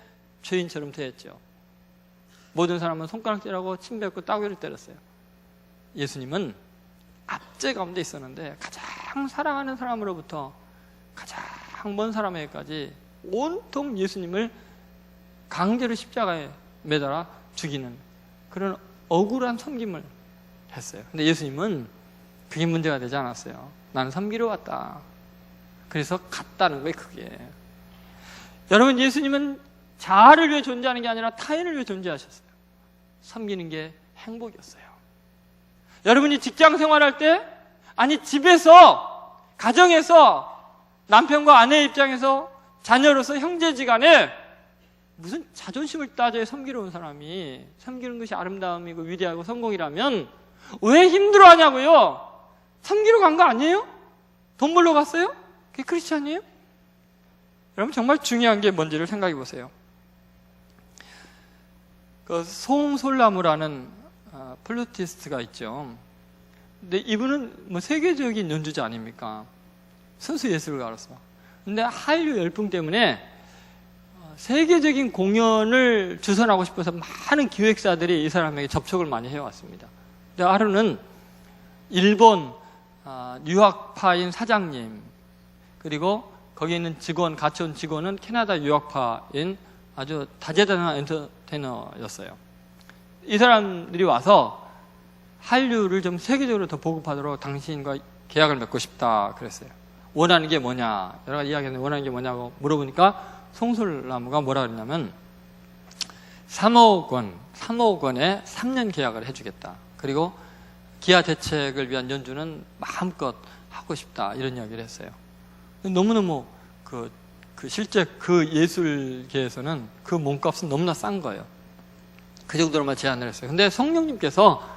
죄인처럼 대했죠. 모든 사람은 손가락질하고 침 뱉고 따귀를 때렸어요. 예수님은 압제 가운데 있었는데 가장 사랑하는 사람으로부터 가장 먼 사람에게까지 온통 예수님을 강제로 십자가에 매달아 죽이는 그런 억울한 섬김을 했어요. 근데 예수님은 그게 문제가 되지 않았어요. 나는 섬기러 왔다. 그래서 갔다는 거예요, 그게. 여러분, 예수님은 자아를 위해 존재하는 게 아니라 타인을 위해 존재하셨어요. 섬기는 게 행복이었어요. 여러분이 직장 생활할 때, 아니 집에서, 가정에서 남편과 아내의 입장에서 자녀로서 형제지간에 무슨 자존심을 따져야 섬기러 온 사람이 섬기는 것이 아름다움이고 위대하고 성공이라면 왜 힘들어하냐고요? 섬기러 간 거 아니에요? 돈 벌러 갔어요? 그게 크리스찬이에요? 여러분, 정말 중요한 게 뭔지를 생각해 보세요. 그 송솔나무라는 플루티스트가 있죠. 근데 이분은 뭐 세계적인 연주자 아닙니까? 선수 예술가로서. 근데 한류 열풍 때문에 세계적인 공연을 주선하고 싶어서 많은 기획사들이 이 사람에게 접촉을 많이 해왔습니다. 근데 하루는 일본 유학파인 사장님, 그리고 거기 있는 직원, 같이 온 직원은 캐나다 유학파인 아주 다재다능한 엔터테이너였어요. 이 사람들이 와서 한류를 좀 세계적으로 더 보급하도록 당신과 계약을 맺고 싶다 그랬어요. 원하는 게 뭐냐, 여러 가지 이야기했는데 원하는 게 뭐냐고 물어보니까 송솔나무가 뭐라 그랬냐면 3억 원에 3년 계약을 해주겠다. 그리고 기아 대책을 위한 연주는 마음껏 하고 싶다. 이런 이야기를 했어요. 너무너무 실제 그 예술계에서는 그 몸값은 너무나 싼 거예요. 그 정도로만 제안을 했어요. 근데 성령님께서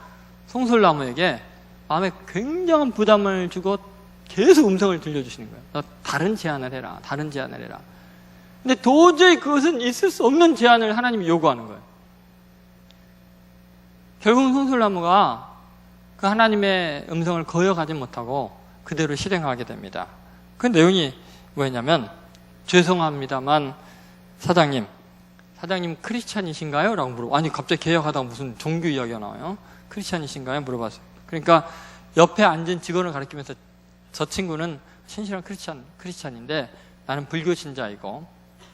송솔나무에게 마음에 굉장한 부담을 주고 계속 음성을 들려주시는 거예요. 너 다른 제안을 해라. 다른 제안을 해라. 근데 도저히 그것은 있을 수 없는 제안을 하나님이 요구하는 거예요. 결국 송솔나무가 그 하나님의 음성을 거역하지 못하고 그대로 실행하게 됩니다. 그 내용이 뭐였냐면, 죄송합니다만 사장님 크리스찬이신가요? 라고 물어보고, 아니 갑자기 개혁하다가 무슨 종교 이야기가 나와요? 크리스찬이신가요? 물어봤어요. 그러니까 옆에 앉은 직원을 가리키면서 저 친구는 신실한 크리스찬인데 나는 불교 신자이고,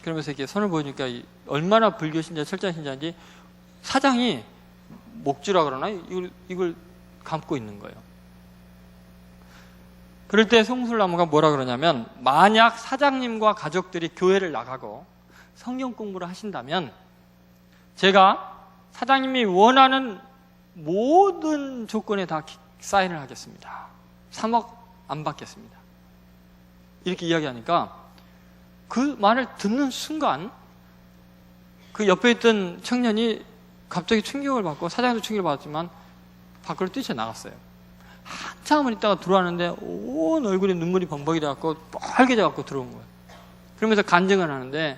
그러면서 이렇게 손을 보여주니까 얼마나 불교 신자, 철저한 신자인지 사장이 목주라 그러나 이걸 감고 있는 거예요. 그럴 때 송솔나무가 뭐라 그러냐면, 만약 사장님과 가족들이 교회를 나가고 성경 공부를 하신다면 제가 사장님이 원하는 모든 조건에 다 사인을 하겠습니다. 3억 안 받겠습니다. 이렇게 이야기하니까 그 말을 듣는 순간 그 옆에 있던 청년이 갑자기 충격을 받고, 사장님도 충격을 받았지만 밖으로 뛰쳐나갔어요. 한참을 있다가 들어왔는데 온 얼굴에 눈물이 범벅이 돼갖고 빨개져갖고 들어온 거예요. 그러면서 간증을 하는데,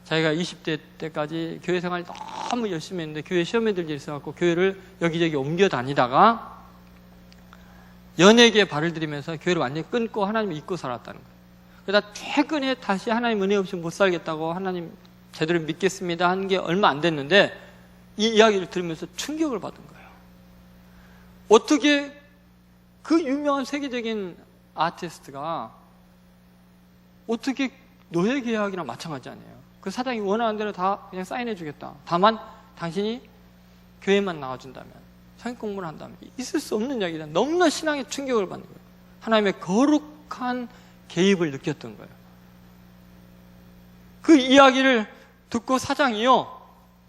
자기가 20대 때까지 교회 생활 너무 열심히 했는데 교회 시험에 들지 있어갖고 교회를 여기저기 옮겨 다니다가 연예계에 발을 들이면서 교회를 완전히 끊고 하나님을 잊고 살았다는 거예요. 그러다 최근에 다시 하나님 은혜 없이 못 살겠다고 하나님 제대로 믿겠습니다 한 게 얼마 안 됐는데 이 이야기를 들으면서 충격을 받은 거예요. 어떻게 그 유명한 세계적인 아티스트가 어떻게 노예 계약이랑 마찬가지 아니에요. 그 사장이 원하는 대로 다 그냥 사인해 주겠다. 다만 당신이 교회만 나와준다면, 성역 공부를 한다면. 있을 수 없는 이야기다. 너무나 신앙에 충격을 받는 거예요. 하나님의 거룩한 개입을 느꼈던 거예요. 그 이야기를 듣고 사장이요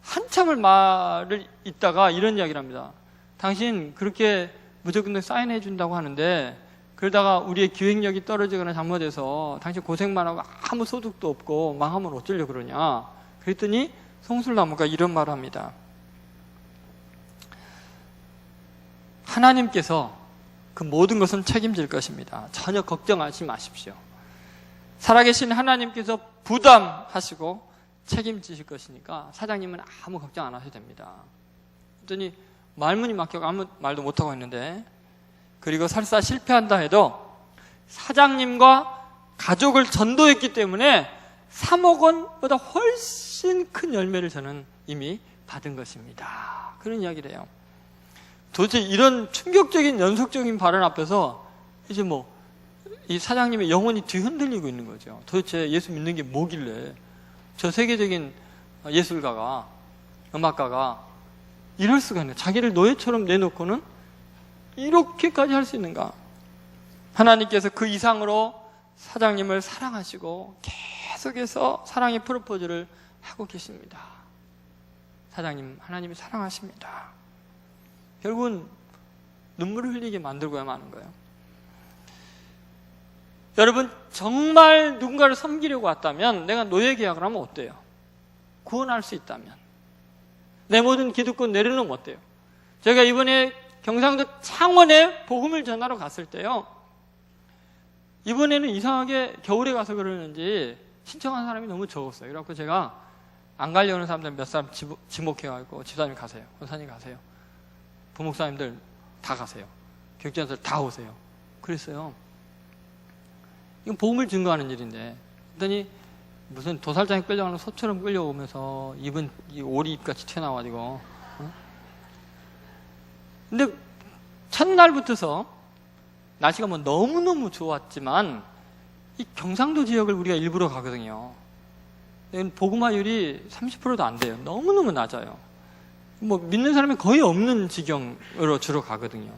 한참을 말을 잇다가 이런 이야기를 합니다. 당신 그렇게 무조건 사인해 준다고 하는데 그러다가 우리의 기획력이 떨어지거나 잘못해서 당신 고생만 하고 아무 소득도 없고 망하면 어쩌려고 그러냐. 그랬더니 송술나무가 이런 말을 합니다. 하나님께서 그 모든 것은 책임질 것입니다. 전혀 걱정하지 마십시오. 살아계신 하나님께서 부담하시고 책임지실 것이니까 사장님은 아무 걱정 안 하셔도 됩니다. 그랬더니 말문이 막혀서 아무 말도 못하고 있는데, 그리고 설사 실패한다 해도 사장님과 가족을 전도했기 때문에 3억 원보다 훨씬 큰 열매를 저는 이미 받은 것입니다. 그런 이야기를 해요. 도대체 이런 충격적인 연속적인 발언 앞에서 이제 이 사장님의 영혼이 뒤흔들리고 있는 거죠. 도대체 예수 믿는 게 뭐길래 저 세계적인 예술가가, 음악가가 이럴 수가 있나. 자기를 노예처럼 내놓고는 이렇게까지 할 수 있는가. 하나님께서 그 이상으로 사장님을 사랑하시고 계속해서 사랑의 프로포즈를 하고 계십니다. 사장님, 하나님이 사랑하십니다. 결국은 눈물을 흘리게 만들고야 마는 거예요. 여러분, 정말 누군가를 섬기려고 왔다면 내가 노예 계약을 하면 어때요? 구원할 수 있다면 내 모든 기득권 내려놓으면 어때요? 제가 이번에 경상도 창원에 복음을 전하러 갔을 때요, 이번에는 이상하게 겨울에 가서 그러는지 신청한 사람이 너무 적었어요. 그래갖고 제가 안 가려는 사람들 몇 사람 지목해가지고 집사님 가세요, 권사님 가세요, 부목사님들 다 가세요, 교육전사들 다 오세요. 그랬어요. 이건 복음을 증거하는 일인데, 그랬더니 무슨 도살장에 끌려가는 소처럼 끌려오면서 입은 오리잎같이 튀어나와가지고, 근데 첫날부터서 날씨가 너무너무 좋았지만 이 경상도 지역을 우리가 일부러 가거든요. 복음화율이 30%도 안 돼요. 너무너무 낮아요. 믿는 사람이 거의 없는 지경으로 주로 가거든요.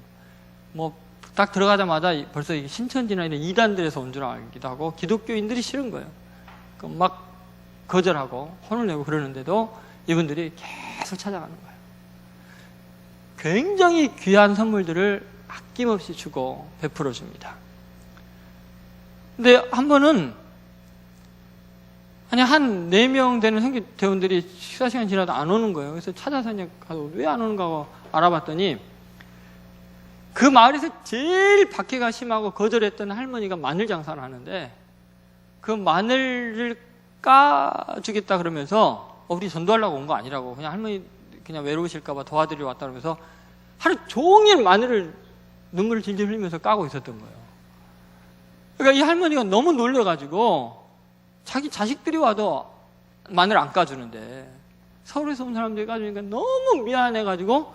딱 들어가자마자 벌써 신천지나 이런 이단들에서 온 줄 알기도 하고, 기독교인들이 싫은 거예요. 막 거절하고 혼을 내고 그러는데도 이분들이 계속 찾아가는 거예요. 굉장히 귀한 선물들을 아낌없이 주고 베풀어 줍니다. 근데 한 번은 한 4명 되는 선교대원들이 식사 시간 지나도 안 오는 거예요. 그래서 찾아서 가서 왜 안 오는가 하고 알아봤더니 그 마을에서 제일 박해가 심하고 거절했던 할머니가 마늘 장사를 하는데, 그 마늘을 까주겠다 그러면서 우리 전도하려고 온 거 아니라고, 그냥 할머니 그냥 외로우실까봐 도와드리러 왔다 그러면서 하루 종일 마늘을 눈물을 질질 흘리면서 까고 있었던 거예요. 그러니까 이 할머니가 너무 놀래가지고 자기 자식들이 와도 마늘 안 까주는데 서울에서 온 사람들이 까주니까 너무 미안해가지고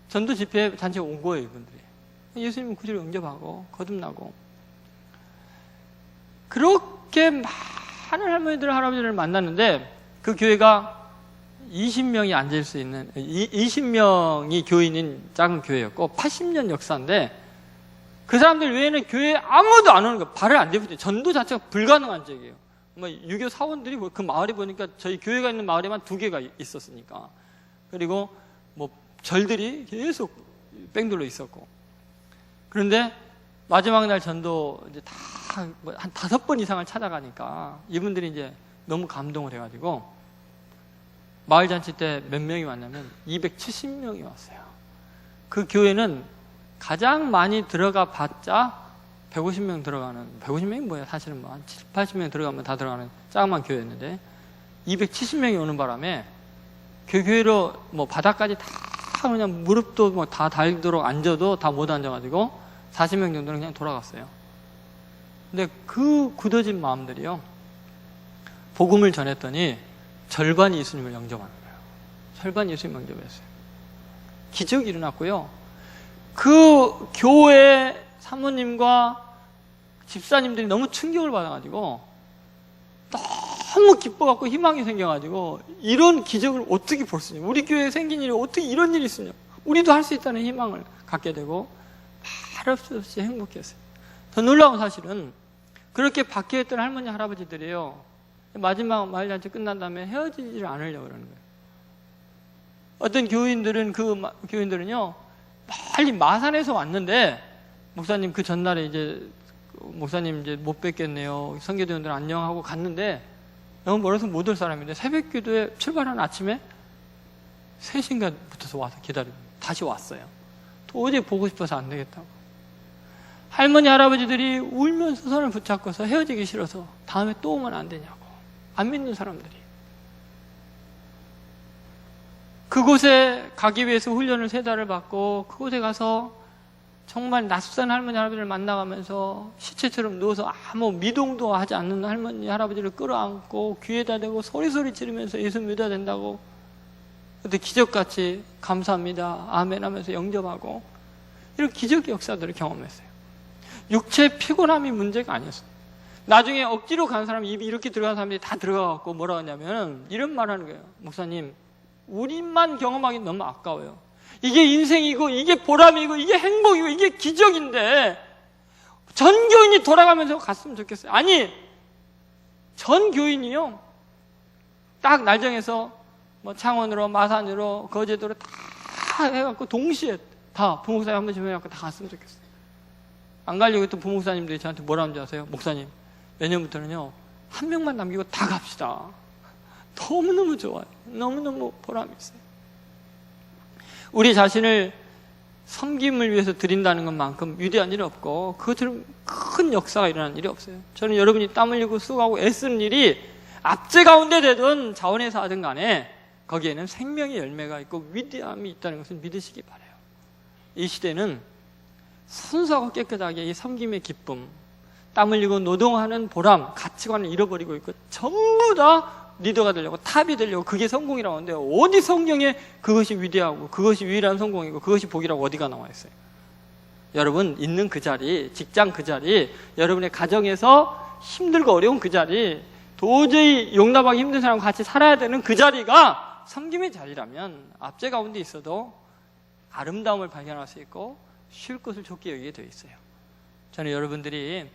전도 집회 잔치에 온 거예요, 이분들이. 예수님은 구주를 응접하고 거듭나고. 그렇게 많은 할머니들, 할아버지를 만났는데 그 교회가 20명이 앉을 수 있는, 20명이 교인인 작은 교회였고 80년 역사인데, 그 사람들 외에는 교회에 아무도 안 오는 거예요. 발을 안 대고. 전도 자체가 불가능한 지역이에요. 유교 사원들이 그 마을에 보니까 저희 교회가 있는 마을에만 2개가 있었으니까. 그리고 절들이 계속 뺑돌러 있었고. 그런데 마지막 날 전도 이제 다 한 5번 이상을 찾아가니까 이분들이 이제 너무 감동을 해가지고 마을 잔치 때 몇 명이 왔냐면 270명이 왔어요. 그 교회는 가장 많이 들어가 봤자 150명 들어가는, 150명이 뭐야 사실은 한 70, 80명 들어가면 다 들어가는 작은 교회였는데 270명이 오는 바람에 그 교회로 뭐 바닥까지 다 그냥 무릎도 뭐 다 닳도록 앉아도 다 못 앉아가지고 40명 정도는 그냥 돌아갔어요. 근데 그 굳어진 마음들이요, 복음을 전했더니 절반이 예수님을 영접하는 거예요. 절반이 예수님 영접했어요. 기적이 일어났고요. 그 교회 사모님과 집사님들이 너무 충격을 받아가지고 너무 기뻐갖고 희망이 생겨가지고 이런 기적을 어떻게 볼 수 있냐, 우리 교회에 생긴 일이 어떻게 이런 일이 있으냐, 우리도 할 수 있다는 희망을 갖게 되고 말없이 행복했어요. 더 놀라운 사실은 그렇게 박해했던 할머니 할아버지들이요, 마지막 말잔치 끝난 다음에 헤어지지를 않으려고 그러는 거예요. 어떤 교인들은요 빨리 마산에서 왔는데, 목사님 그 전날에 이제 목사님 이제 못 뵙겠네요, 선교대원들 안녕하고 갔는데 너무 멀어서 못 올 사람인데 새벽 기도에 출발한 아침에 3시간 붙어서 와서 기다리고 다시 왔어요. 도저히 보고 싶어서 안 되겠다고. 할머니 할아버지들이 울면서 손을 붙잡고서 헤어지기 싫어서 다음에 또 오면 안 되냐고, 안 믿는 사람들이. 그곳에 가기 위해서 훈련을 3달을 받고 그곳에 가서 정말 낯선 할머니 할아버지를 만나가면서 시체처럼 누워서 아무 미동도 하지 않는 할머니 할아버지를 끌어안고 귀에다 대고 소리소리 지르면서 예수 믿어야 된다고, 그때 기적같이 감사합니다 아멘 하면서 영접하고, 이런 기적의 역사들을 경험했어요. 육체의 피곤함이 문제가 아니었어요. 나중에 억지로 간 사람이, 입이 이렇게 들어간 사람들이 다 들어가갖고 뭐라 하냐면 이런 말 하는 거예요. 목사님, 우리만 경험하기 너무 아까워요. 이게 인생이고 이게 보람이고 이게 행복이고 이게 기적인데 전 교인이 돌아가면서 갔으면 좋겠어요. 아니, 전 교인이요 딱 날 정해서 뭐 창원으로 마산으로 거제도로 다 해갖고 동시에 다 부목사님 한 번씩 해갖고 다 갔으면 좋겠어요. 안 가려고 했던 부목사님들이 저한테 뭐라 하는지 아세요? 목사님, 내년부터는요 1명만 남기고 다 갑시다. 너무너무 좋아요. 너무너무 보람이 있어요. 우리 자신을 섬김을 위해서 드린다는 것만큼 위대한 일이 없고 그것처럼 큰 역사가 일어나는 일이 없어요. 저는 여러분이 땀 흘리고 수고하고 애쓰는 일이 압제 가운데 되든 자원에서 하든 간에 거기에는 생명의 열매가 있고 위대함이 있다는 것을 믿으시기 바라요. 이 시대는 순수하고 깨끗하게 이 섬김의 기쁨, 땀 흘리고 노동하는 보람, 가치관을 잃어버리고 있고 전부 다 리더가 되려고, 탑이 되려고, 그게 성공이라고 하는데 어디 성경에 그것이 위대하고 그것이 유일한 성공이고 그것이 복이라고 어디가 나와 있어요? 여러분 있는 그 자리, 직장 그 자리, 여러분의 가정에서 힘들고 어려운 그 자리, 도저히 용납하기 힘든 사람과 같이 살아야 되는 그 자리가 섬김의 자리라면 압제 가운데 있어도 아름다움을 발견할 수 있고 쉴 곳을 좋게 여기게 되어 있어요. 저는 여러분들이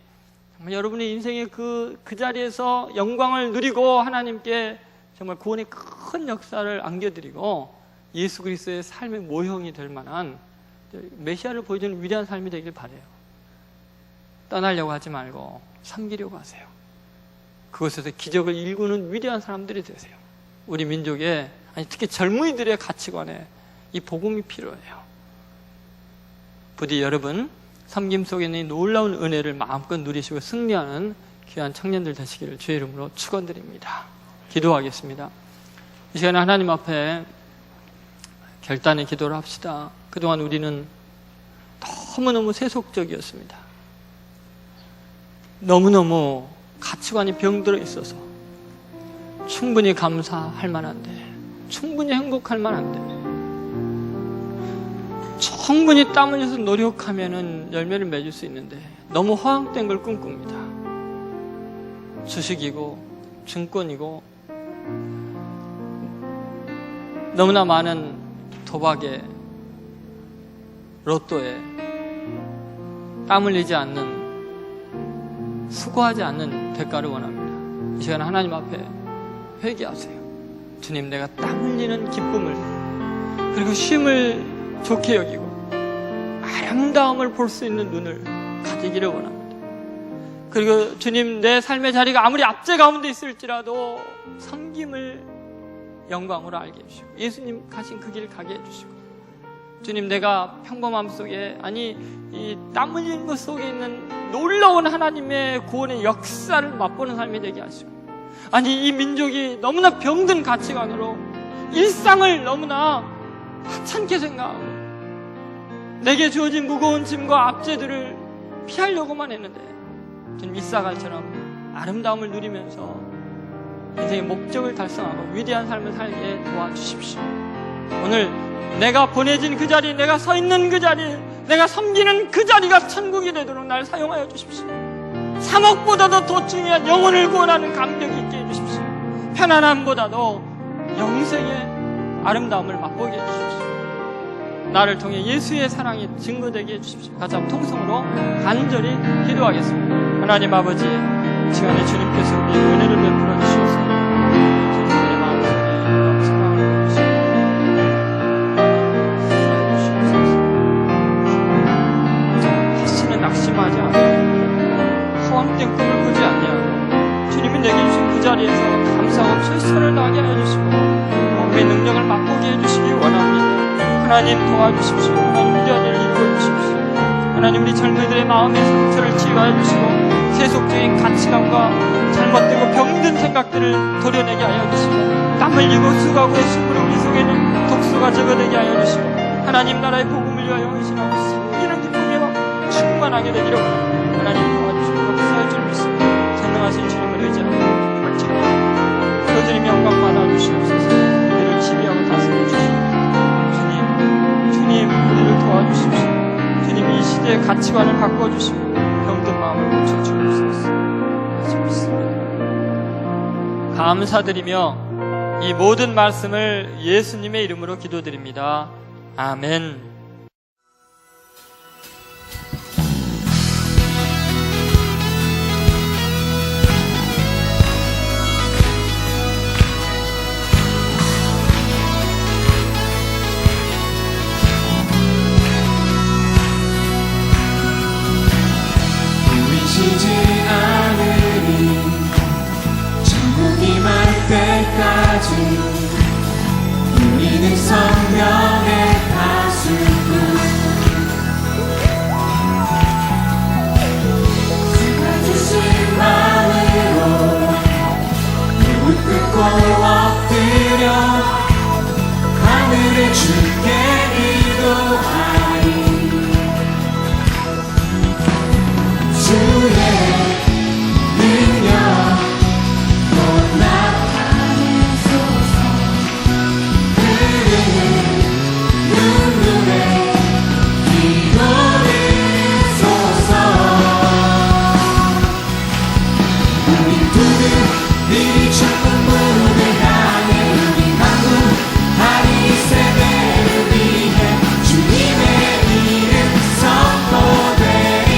정말 여러분의 인생의 그 자리에서 영광을 누리고 하나님께 정말 구원의 큰 역사를 안겨드리고 예수 그리스도의 삶의 모형이 될 만한 메시아를 보여주는 위대한 삶이 되길 바라요. 떠나려고 하지 말고 섬기려고 하세요. 그곳에서 기적을 일구는 위대한 사람들이 되세요. 우리 민족의, 아니 특히 젊은이들의 가치관에 이 복음이 필요해요. 부디 여러분 섬김 속에 있는 이 놀라운 은혜를 마음껏 누리시고 승리하는 귀한 청년들 되시기를 주의 이름으로 축원드립니다. 기도하겠습니다. 이 시간에 하나님 앞에 결단의 기도를 합시다. 그동안 우리는 너무너무 세속적이었습니다. 너무너무 가치관이 병들어 있어서 충분히 감사할 만한데, 충분히 행복할 만한데, 충분히 땀 흘려서 노력하면은 열매를 맺을 수 있는데 너무 허황된 걸 꿈꿉니다. 주식이고 증권이고 너무나 많은 도박에, 로또에 땀 흘리지 않는, 수고하지 않는 대가를 원합니다. 이 시간에 하나님 앞에 회개하세요. 주님, 내가 땀 흘리는 기쁨을 그리고 쉼을 좋게 여기고 아름다움을 볼 수 있는 눈을 가지기를 원합니다. 그리고 주님, 내 삶의 자리가 아무리 압제 가운데 있을지라도 섬김을 영광으로 알게 해주시고 예수님 가신 그 길 가게 해주시고, 주님, 내가 평범함 속에, 아니 이 땀 흘리는 것 속에 있는 놀라운 하나님의 구원의 역사를 맛보는 삶이 되게 하시고, 아니, 이 민족이 너무나 병든 가치관으로 일상을 너무나 하찮게 생각하고 내게 주어진 무거운 짐과 압제들을 피하려고만 했는데, 주님 이사갈처럼 아름다움을 누리면서 인생의 목적을 달성하고 위대한 삶을 살게 도와주십시오. 오늘 내가 보내진 그 자리, 내가 서 있는 그 자리, 내가 섬기는 그 자리가 천국이 되도록 날 사용하여 주십시오. 3억보다도 더 중요한 영혼을 구원하는 감격이 있게 해주십시오. 편안함보다도 영생의 아름다움을 맛보게 해주십시오. 나를 통해 예수의 사랑이 증거되게 해주십시오. 같이 한번 통성으로 간절히 기도하겠습니다. 하나님 아버지, 이 시간에 주님께서 우리에게 은혜를 베풀어 주시옵소서. 주님의 마음속에 사랑을 보내주시옵소서. 다시는 낙심하지 않고 허황된 꿈을 꾸지 아니하고 주님이 내게 주신 그 자리에서 감사하고 최선을 다하게 하여 주시고 몸의 능력을 맛보게 해주시기 원합니다. 하나님 도와주십시오. 하나님 우리 아들을 이끌어주십시오. 하나님 우리 젊은이들의 마음의 상처를 치유하여 주시고 세속적인 가치관과 잘못되고 병든 생각들을 도려내게 하여 주시고 땀 흘리고 수고하고 애쓰므로 우리 속에는 독소가 적어되게 하여 주시고 하나님 나라의 복음을 위하여 헌신하고 숨기는 기쁨에 충만하게 되기를 원합니다. 하나님 도와주시고 역사할 줄 믿습니다. 전능하신 주님을 의지하고 박치고 주님의 영광 받아주시옵소서. 우리를 지배하고 다스려 주시옵소서. 주님 우리를 도와주십시오. 주님 이 시대의 가치관을 바꿔주시고 병든 마음을 고쳐주옵소서. 믿습니다. 감사드리며 이 모든 말씀을 예수님의 이름으로 기도드립니다. 아멘. 보이지 않으니 천국이 말 때까지 우리는 성령의 다수고 주가 주신 마음으로 무릎 꿇고 엎드려 하늘에 주께 기도하리. 주의 능력 곧 나타내소서. 흐르는 눈물에 기도리소서. 우리 두는 미리 천국문을 향해 우리 강구하리 세대를 위해 주님의 이름 선포되리.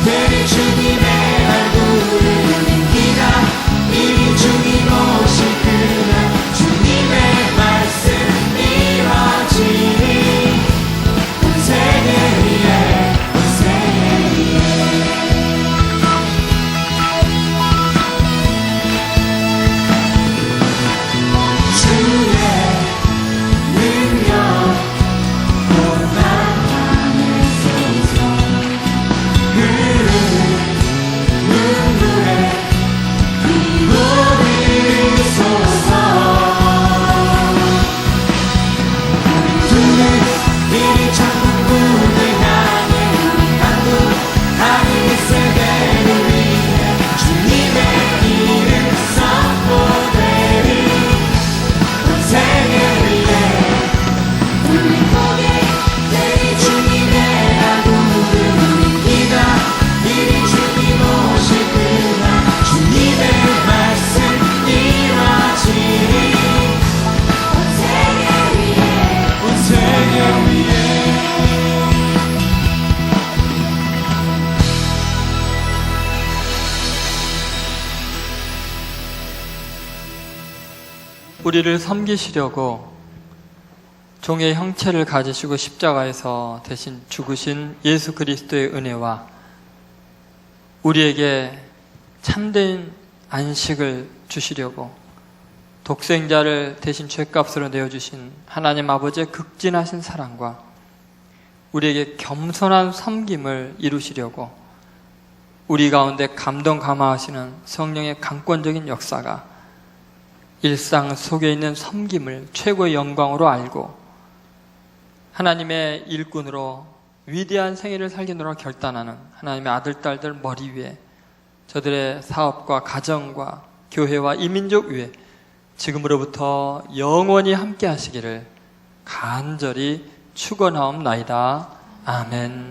되리 주님의 얼굴을 기다 이리 주님 오실 그날 주님의 말씀 이루어지리. 온 세계 위에 온 세계 위에 주의 능력 곧 나타내소서. 눈물에 기도리소서. 우리 두는 이리 천국문을 향해 우리 강구하리 세대를 위해 주님의 이름 선포되리. 온 세계 위에 우리 보게 되리 주님의 얼굴을 우리 기다 이리 주님 오실 그날 주님의 말씀 이루어지리. 온 세계 위에 온 세계 위에 우리를 섬기시려고 종의 형체를 가지시고 십자가에서 대신 죽으신 예수 그리스도의 은혜와 우리에게 참된 안식을 주시려고 독생자를 대신 죗값으로 내어주신 하나님 아버지의 극진하신 사랑과 우리에게 겸손한 섬김을 이루시려고 우리 가운데 감동 감화하시는 성령의 강권적인 역사가 일상 속에 있는 섬김을 최고의 영광으로 알고 하나님의 일꾼으로 위대한 생애를 살기노라 결단하는 하나님의 아들, 딸들 머리 위에 저들의 사업과 가정과 교회와 이민족 위에 지금으로부터 영원히 함께 하시기를 간절히 축원하옵나이다. 아멘.